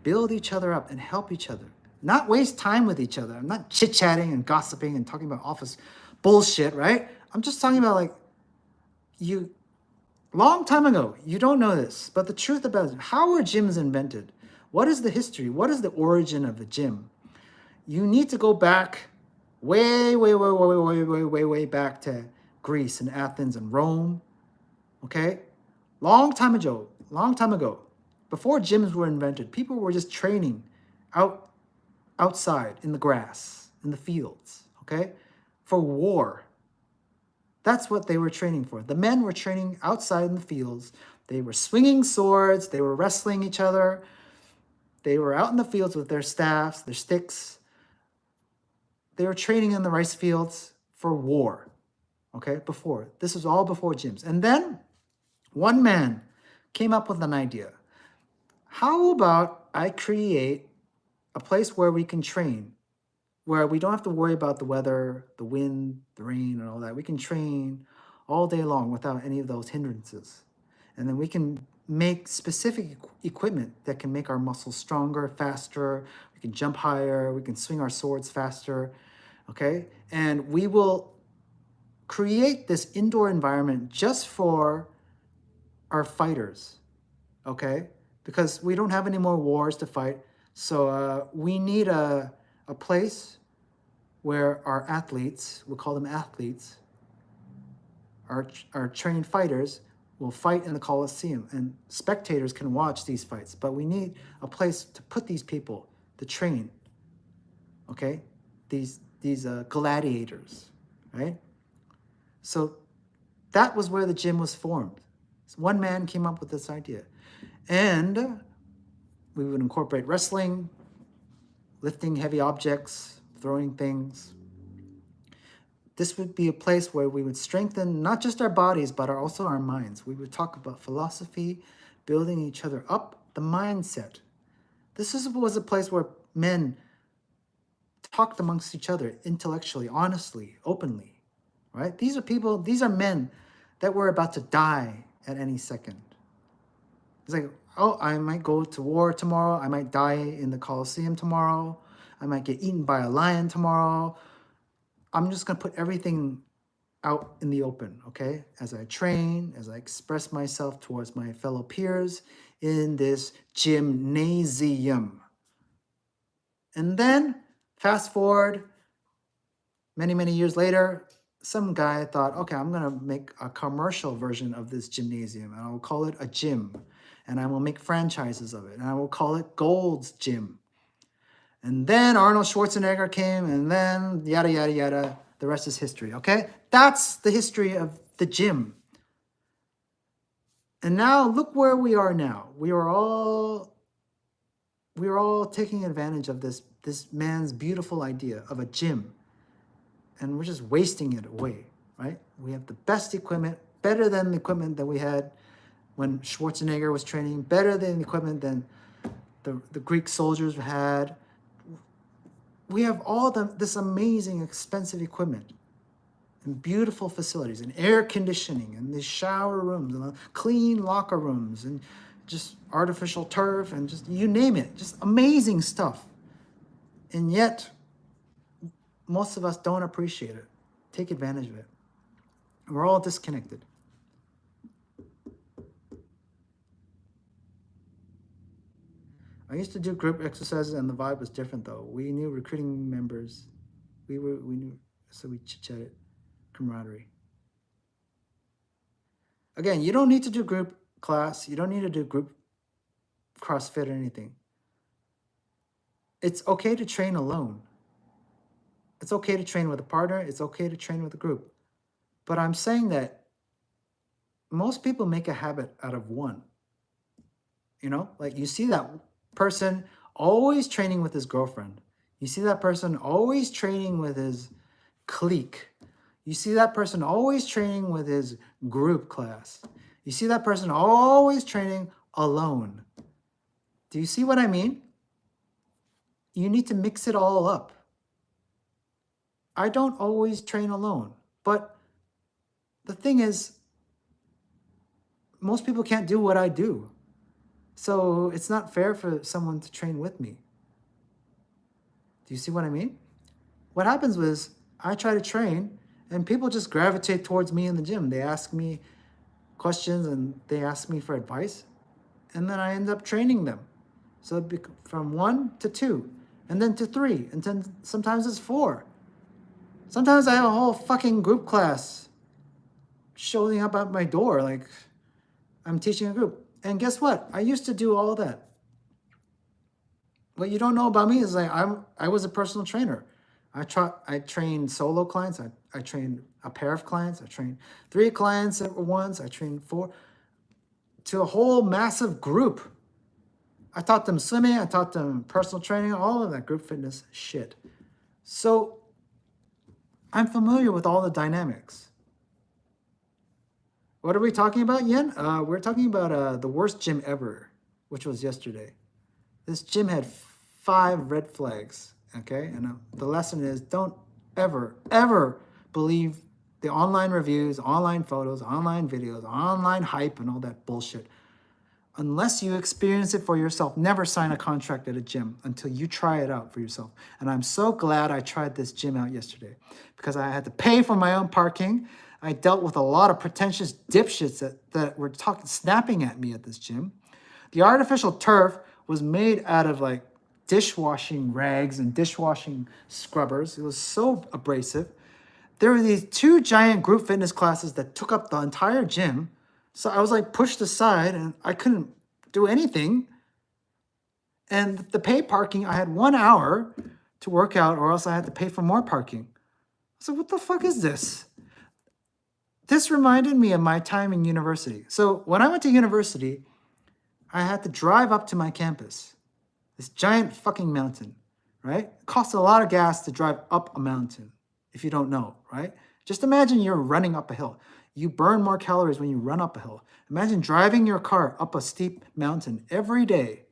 build each other up and help each other. Not waste time with each other. I'm not chit-chatting and gossiping and talking about office bullshit, right? I'm just talking about like, long time ago, you don't know this, but the truth about it, how were gyms invented? What is the history? What is the origin of the gym? You need to go back way back to Greece and Athens and Rome, okay? Long time ago, before gyms were invented, people were just training outside in the grass, in the fields, okay? For war. That's what they were training for. The men were training outside in the fields. They were swinging swords. They were wrestling each other. They were out in the fields with their staffs, their sticks. They were training in the rice fields for war, okay? Before. This was all before gyms. And then one man came up with an idea. How about I create a place where we can train, where we don't have to worry about the weather, the wind, the rain, and all that. We can train all day long without any of those hindrances. And then we can make specific equipment that can make our muscles stronger, faster. We can jump higher. We can swing our swords faster, okay? And we will create this indoor environment just for our fighters, okay? Because we don't have any more wars to fight. So we need a place where our athletes, we'll call them athletes, our trained fighters will fight in the Coliseum, and spectators can watch these fights. But we need a place to put these people to train, okay? These gladiators, right? So that was where the gym was formed. So one man came up with this idea. And we would incorporate wrestling, lifting heavy objects, throwing things. This would be a place where we would strengthen not just our bodies, but also our minds. We would talk about philosophy, building each other up, the mindset. This was a place where men talked amongst each other intellectually, honestly, openly, right? These are men that were about to die at any second. It's like, oh, I might go to war tomorrow. I might die in the Colosseum tomorrow. I might get eaten by a lion tomorrow. I'm just going to put everything out in the open, okay? As I train, as I express myself towards my fellow peers in this gymnasium. And then, fast forward, many, many years later, some guy thought, okay, I'm gonna make a commercial version of this gymnasium, and I will call it a gym, and I will make franchises of it, and I will call it Gold's Gym. And then Arnold Schwarzenegger came, and then yada, yada, yada. The rest is history, okay? That's the history of the gym. And now look where we are now. We are all taking advantage of this man's beautiful idea of a gym. And we're just wasting it away, right? We have the best equipment, better than the equipment that we had when Schwarzenegger was training, better than the equipment than the Greek soldiers had. We have all this amazing, expensive equipment and beautiful facilities and air conditioning and these shower rooms and clean locker rooms and just artificial turf and just you name it, just amazing stuff. And yet, most of us don't appreciate it, take advantage of it. We're all disconnected. I used to do group exercises and the vibe was different though. We knew recruiting members. We knew, so we chit-chatted, camaraderie. Again, you don't need to do group class. You don't need to do group CrossFit or anything. It's okay to train alone. It's okay to train with a partner. It's okay to train with a group. But I'm saying that most people make a habit out of one. You know, like you see that person always training with his girlfriend. You see that person always training with his clique. You see that person always training with his group class. You see that person always training alone. Do you see what I mean? You need to mix it all up. I don't always train alone, but the thing is, most people can't do what I do. So it's not fair for someone to train with me. Do you see what I mean? What happens was I try to train and people just gravitate towards me in the gym. They ask me questions and they ask me for advice. And then I end up training them. So from 1 to 2 and then to 3 and then sometimes it's 4. Sometimes I have a whole fucking group class showing up at my door like I'm teaching a group. And guess what? I used to do all that. What you don't know about me is like I was a personal trainer. I trained solo clients. I trained a pair of clients. I trained 3 clients at once. I trained 4 to a whole massive group. I taught them swimming. I taught them personal training, all of that group fitness shit. So I'm familiar with all the dynamics. What are we talking about, Yen? We're talking about the worst gym ever, which was yesterday. This gym had 5 red flags, okay? And the lesson is don't ever, ever believe the online reviews, online photos, online videos, online hype, and all that bullshit. Unless you experience it for yourself, never sign a contract at a gym until you try it out for yourself. And I'm so glad I tried this gym out yesterday because I had to pay for my own parking. I dealt with a lot of pretentious dipshits that were snapping at me at this gym. The artificial turf was made out of like dishwashing rags and dishwashing scrubbers. It was so abrasive. There were these 2 giant group fitness classes that took up the entire gym. So I was like pushed aside and I couldn't do anything. And the pay parking, I had 1 hour to work out or else I had to pay for more parking. So what the fuck is this? This reminded me of my time in university. So when I went to university, I had to drive up to my campus, this giant fucking mountain, right? It costs a lot of gas to drive up a mountain, if you don't know, right? Just imagine you're running up a hill. You burn more calories when you run up a hill. Imagine driving your car up a steep mountain every day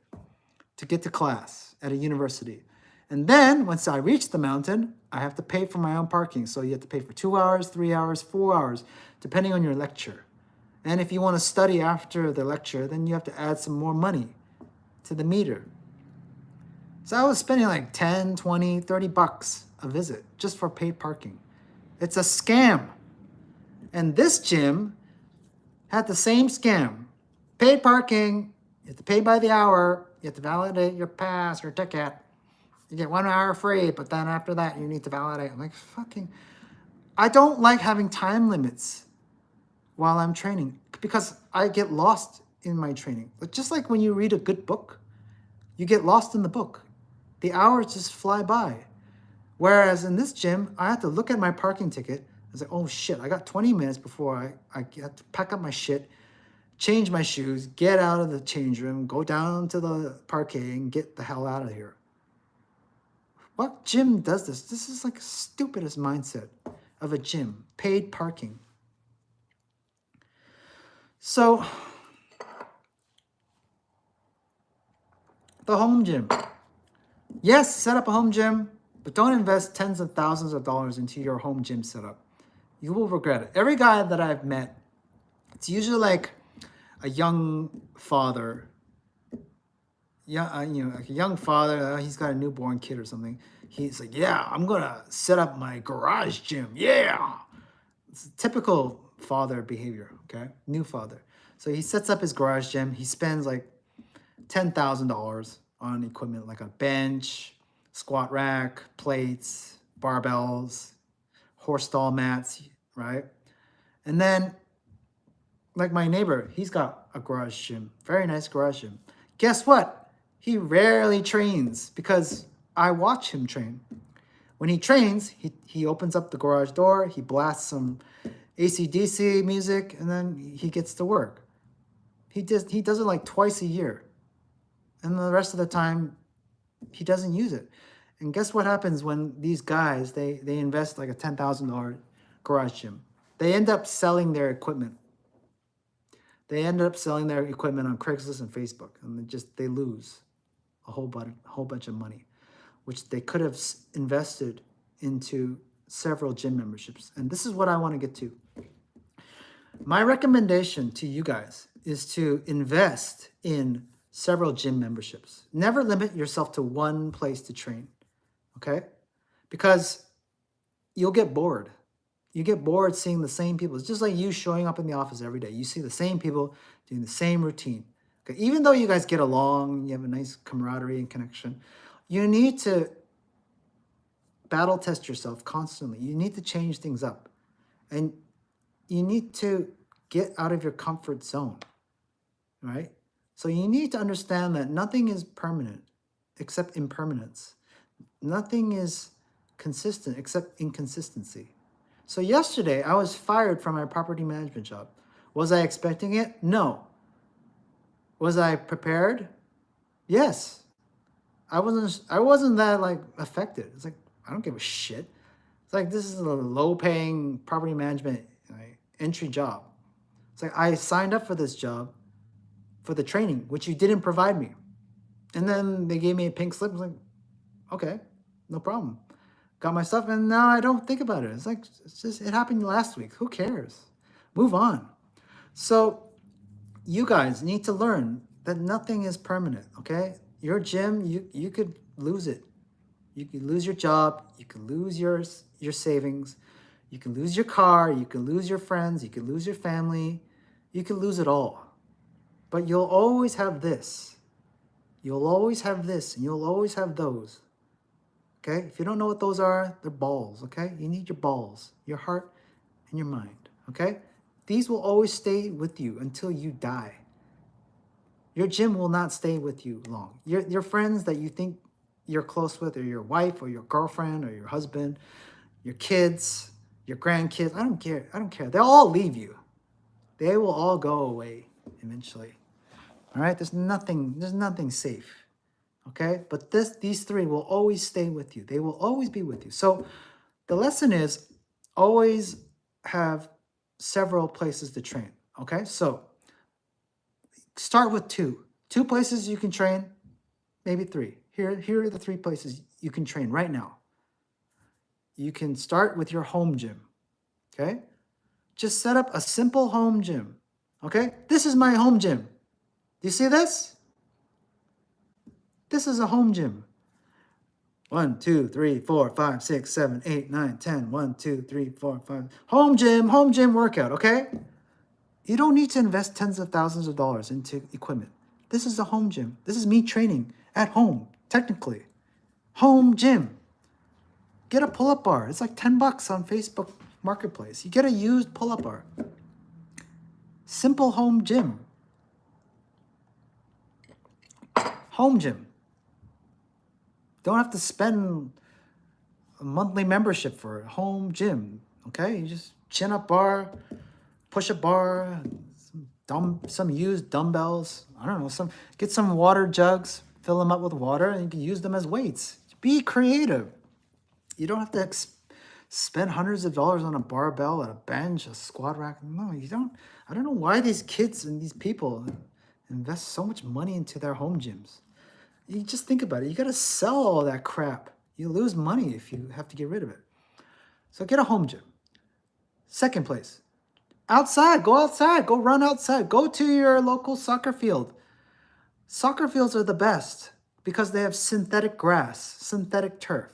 to get to class at a university. And then once I reach the mountain, I have to pay for my own parking. So you have to pay for 2 hours, 3 hours, 4 hours, depending on your lecture. And if you want to study after the lecture, then you have to add some more money to the meter. So I was spending like 10, 20, 30 bucks a visit just for paid parking. It's a scam. And this gym had the same scam. Paid parking, you have to pay by the hour, you have to validate your pass or ticket. You get 1 hour free, but then after that you need to validate. I'm like, fucking, I don't like having time limits while I'm training because I get lost in my training. But just like when you read a good book, you get lost in the book. The hours just fly by. Whereas in this gym, I had to look at my parking ticket. I was like, oh shit, I got 20 minutes before I have to pack up my shit, change my shoes, get out of the change room, go down to the parquet and get the hell out of here. What gym does this? This is like the stupidest mindset of a gym. Paid parking. So, the home gym. Yes, set up a home gym, but don't invest tens of thousands of dollars into your home gym setup. You will regret it. Every guy that I've met, it's usually like a young father. Yeah, like a young father. He's got a newborn kid or something. He's like, yeah, I'm gonna set up my garage gym. Yeah, it's typical father behavior. Okay, new father. So he sets up his garage gym. He spends like $10,000 on equipment like a bench, squat rack, plates, barbells, horse stall mats, right? And then, like my neighbor, he's got a garage gym, very nice garage gym. Guess what? He rarely trains because I watch him train. When he trains, he opens up the garage door, he blasts some AC/DC music, and then he gets to work. He does it like twice a year. And the rest of the time, he doesn't use it. And guess what happens when these guys, they invest like a $10,000 garage gym? They end up selling their equipment. They end up selling their equipment on Craigslist and Facebook. And they lose a whole bunch of money, which they could have invested into several gym memberships. And this is what I want to get to. My recommendation to you guys is to invest in several gym memberships. Never limit yourself to one place to train, okay? Because you'll get bored. You get bored seeing the same people. It's just like you showing up in the office every day. You see the same people doing the same routine. Okay? Even though you guys get along, you have a nice camaraderie and connection, you need to battle test yourself constantly. You need to change things up. And you need to get out of your comfort zone, right? So you need to understand that nothing is permanent except impermanence. Nothing is consistent except inconsistency. So yesterday, I was fired from my property management job. Was I expecting it? No. Was I prepared? Yes. I wasn't that like affected. It's like, I don't give a shit. It's like, this is a low-paying property management entry job. It's like, I signed up for this job for the training, which you didn't provide me. And then they gave me a pink slip. I was like, okay, no problem. Got my stuff, and now I don't think about it. It's like, it happened last week. Who cares? Move on. So you guys need to learn that nothing is permanent, okay? Your gym, you could lose it. You could lose your job. You could lose your savings. You can lose your car. You can lose your friends. You can lose your family. You can lose it all. But you'll always have this. You'll always have this, and you'll always have those. Okay? If you don't know what those are, they're balls, okay? You need your balls, your heart, and your mind, okay? These will always stay with you until you die. Your gym will not stay with you long. Your friends that you think you're close with, or your wife, or your girlfriend, or your husband, your kids, your grandkids, I don't care. They'll all leave you. They will all go away eventually. All right? There's nothing safe. Okay? But these three will always stay with you. They will always be with you. So the lesson is always have several places to train. Okay? So start with two. 2 places you can train, maybe 3. Here are the 3 places you can train right now. You can start with your home gym. Okay? Just set up a simple home gym. Okay? This is my home gym. Do you see this? This is a home gym. 1, 2, 3, 4, 5, 6, 7, 8, 9, 10. 1, 2, 3, 4, 5. Home gym workout, okay? You don't need to invest tens of thousands of dollars into equipment. This is a home gym. This is me training at home, technically. Home gym. Get a pull-up bar. It's like $10 on Facebook Marketplace. You get a used pull-up bar. Simple home gym. Home gym. Don't have to spend a monthly membership for a home gym. Okay? You just chin up bar, push up bar, some used dumbbells. I don't know, get some water jugs, fill them up with water, and you can use them as weights. Be creative. You don't have to spend hundreds of dollars on a barbell, a bench, a squat rack. No, you don't. I don't know why these kids and these people invest so much money into their home gyms. You just think about it. You got to sell all that crap. You lose money if you have to get rid of it. So get a home gym. Second place, outside. Go run outside. Go to your local soccer field. Soccer fields are the best because they have synthetic grass, synthetic turf.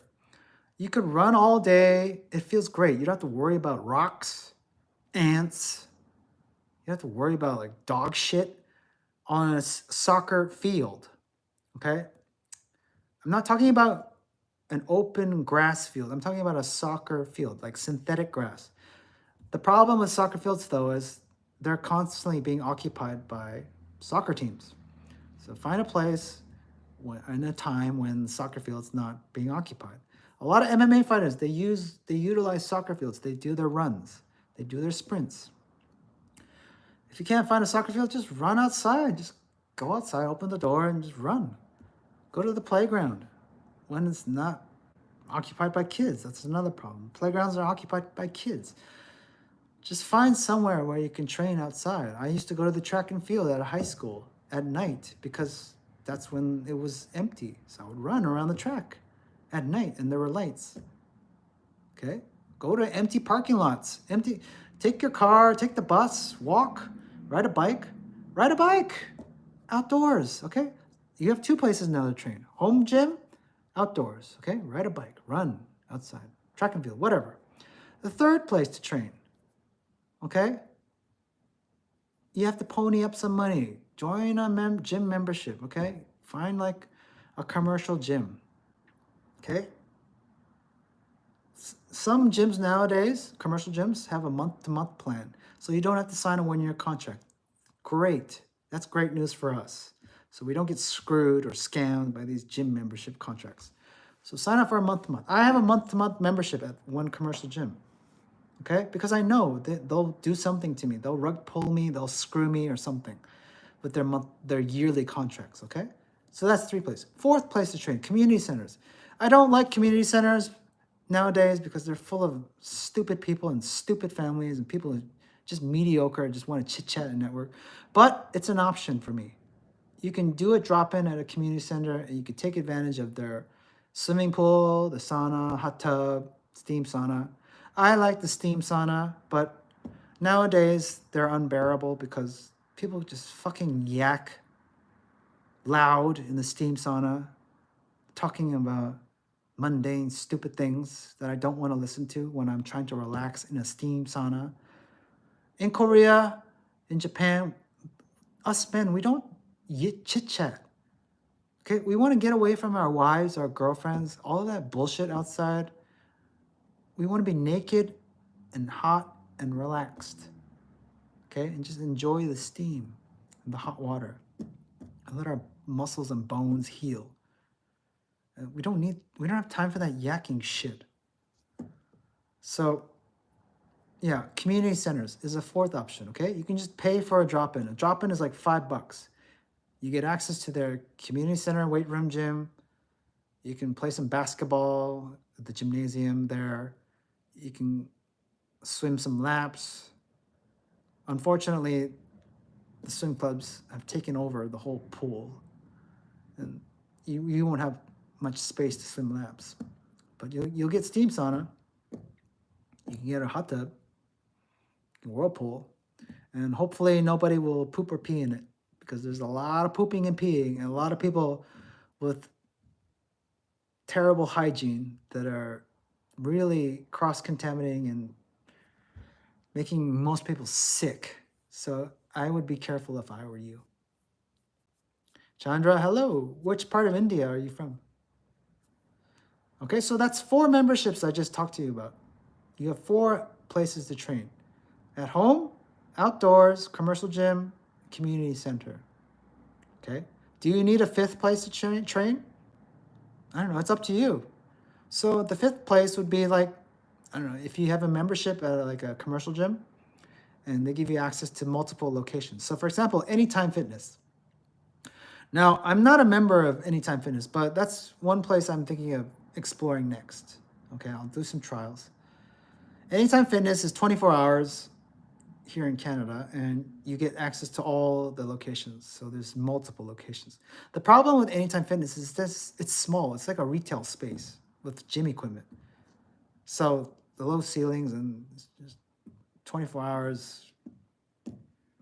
You could run all day. It feels great. You don't have to worry about rocks, ants. You don't have to worry about like dog shit on a soccer field. Okay? I'm not talking about an open grass field. I'm talking about a soccer field, like synthetic grass. The problem with soccer fields, though, is they're constantly being occupied by soccer teams. So find a place in a time when the soccer field's not being occupied. A lot of MMA fighters, they utilize soccer fields. They do their runs. They do their sprints. If you can't find a soccer field, just run outside. Just go outside, open the door, and just run. Go to the playground when it's not occupied by kids. That's another problem. Playgrounds are occupied by kids. Just find somewhere where you can train outside. I used to go to the track and field at a high school at night because that's when it was empty. So I would run around the track at night and there were lights. Okay? Go to empty parking lots. Take your car, take the bus, walk, ride a bike. Outdoors, okay? You have two places now to train. Home gym, outdoors, okay? Ride a bike, run outside, track and field, whatever. The third place to train, okay? You have to pony up some money. Join a gym membership, okay? Find like a commercial gym, okay? Some gyms nowadays, commercial gyms, have a month-to-month plan. So you don't have to sign a one-year contract. Great. That's great news for us. So we don't get screwed or scammed by these gym membership contracts. So sign up for a month-to-month. I have a month-to-month membership at one commercial gym. Okay? Because I know that they'll do something to me. They'll rug pull me, they'll screw me or something with their yearly contracts, okay? So that's 3 places. Fourth place to train, community centers. I don't like community centers nowadays because they're full of stupid people and stupid families and people who just mediocre and just want to chit-chat and network. But it's an option for me. You can do a drop-in at a community center and you can take advantage of their swimming pool, the sauna, hot tub, steam sauna. I like the steam sauna, but nowadays they're unbearable because people just fucking yak loud in the steam sauna, talking about mundane, stupid things that I don't want to listen to when I'm trying to relax in a steam sauna. In Korea, in Japan, us men, we don't chit-chat. Okay, we want to get away from our wives, our girlfriends, all of that bullshit outside. We want to be naked and hot and relaxed. Okay, and just enjoy the steam and the hot water and let our muscles and bones heal. We don't have time for that yakking shit. So, yeah, community centers is a fourth option, okay? You can just pay for a drop-in. A drop-in is like $5. You get access to their community center, weight room gym. You can play some basketball at the gymnasium there. You can swim some laps. Unfortunately, the swim clubs have taken over the whole pool. And you won't have much space to swim laps. But you'll get steam sauna. You can get a hot tub, whirlpool, and hopefully nobody will poop or pee in it because there's a lot of pooping and peeing and a lot of people with terrible hygiene that are really cross-contaminating and making most people sick. So I would be careful if I were you. Chandra, hello. Which part of India are you from? Okay, so that's 4 memberships I just talked to you about. You have 4 places to train. At home, outdoors, commercial gym, community center. Okay? Do you need a 5th place to train? I don't know, it's up to you. So the 5th place would be like, I don't know, if you have a membership at like a commercial gym and they give you access to multiple locations. So for example, Anytime Fitness. Now, I'm not a member of Anytime Fitness, but that's one place I'm thinking of exploring next. Okay, I'll do some trials. Anytime Fitness is 24 hours here in Canada, and you get access to all the locations. So there's multiple locations. The problem with Anytime Fitness is this: it's small. It's like a retail space with gym equipment. So the low ceilings and just 24 hours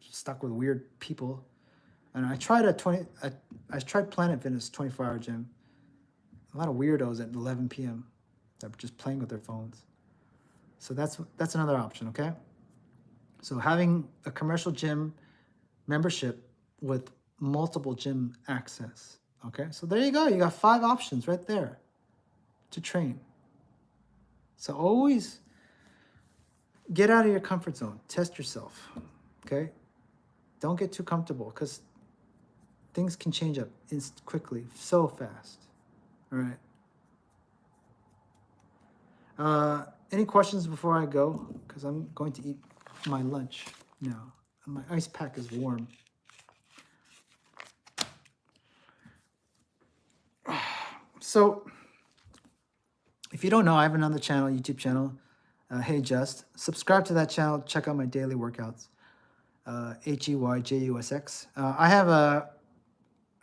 stuck with weird people. And I tried I tried Planet Fitness 24-hour gym. A lot of weirdos at 11 p.m. that were just playing with their phones. So that's another option, okay? So having a commercial gym membership with multiple gym access, okay? So there you go. You got 5 options right there to train. So always get out of your comfort zone. Test yourself, okay? Don't get too comfortable because things can change up quickly, so fast. All right. Any questions before I go? Because I'm going to eat my lunch now. And my ice pack is warm. So, if you don't know, I have another channel, YouTube channel, Hey Just. Subscribe to that channel. Check out my daily workouts. HEYJUSX. I have a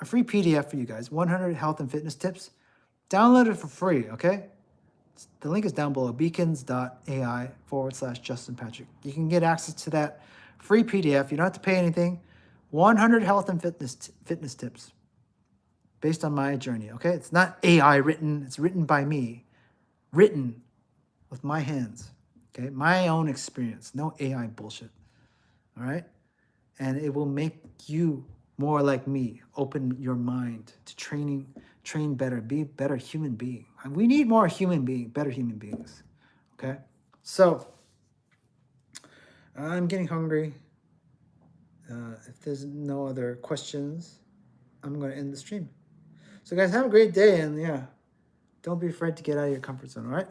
free PDF for you guys, 100 health and fitness tips. Download it for free, okay? The link is down below, beacons.ai/Justin Patrick. You can get access to that free PDF. You don't have to pay anything. 100 health and fitness tips based on my journey, okay? It's not AI written. It's written by me, written with my hands, okay? My own experience, no AI bullshit, all right? And it will make you more like me. Open your mind to train better, be a better human being. And we need more better human beings, okay? So, I'm getting hungry. If there's no other questions, I'm going to end the stream. So guys, have a great day, and yeah, don't be afraid to get out of your comfort zone, all right?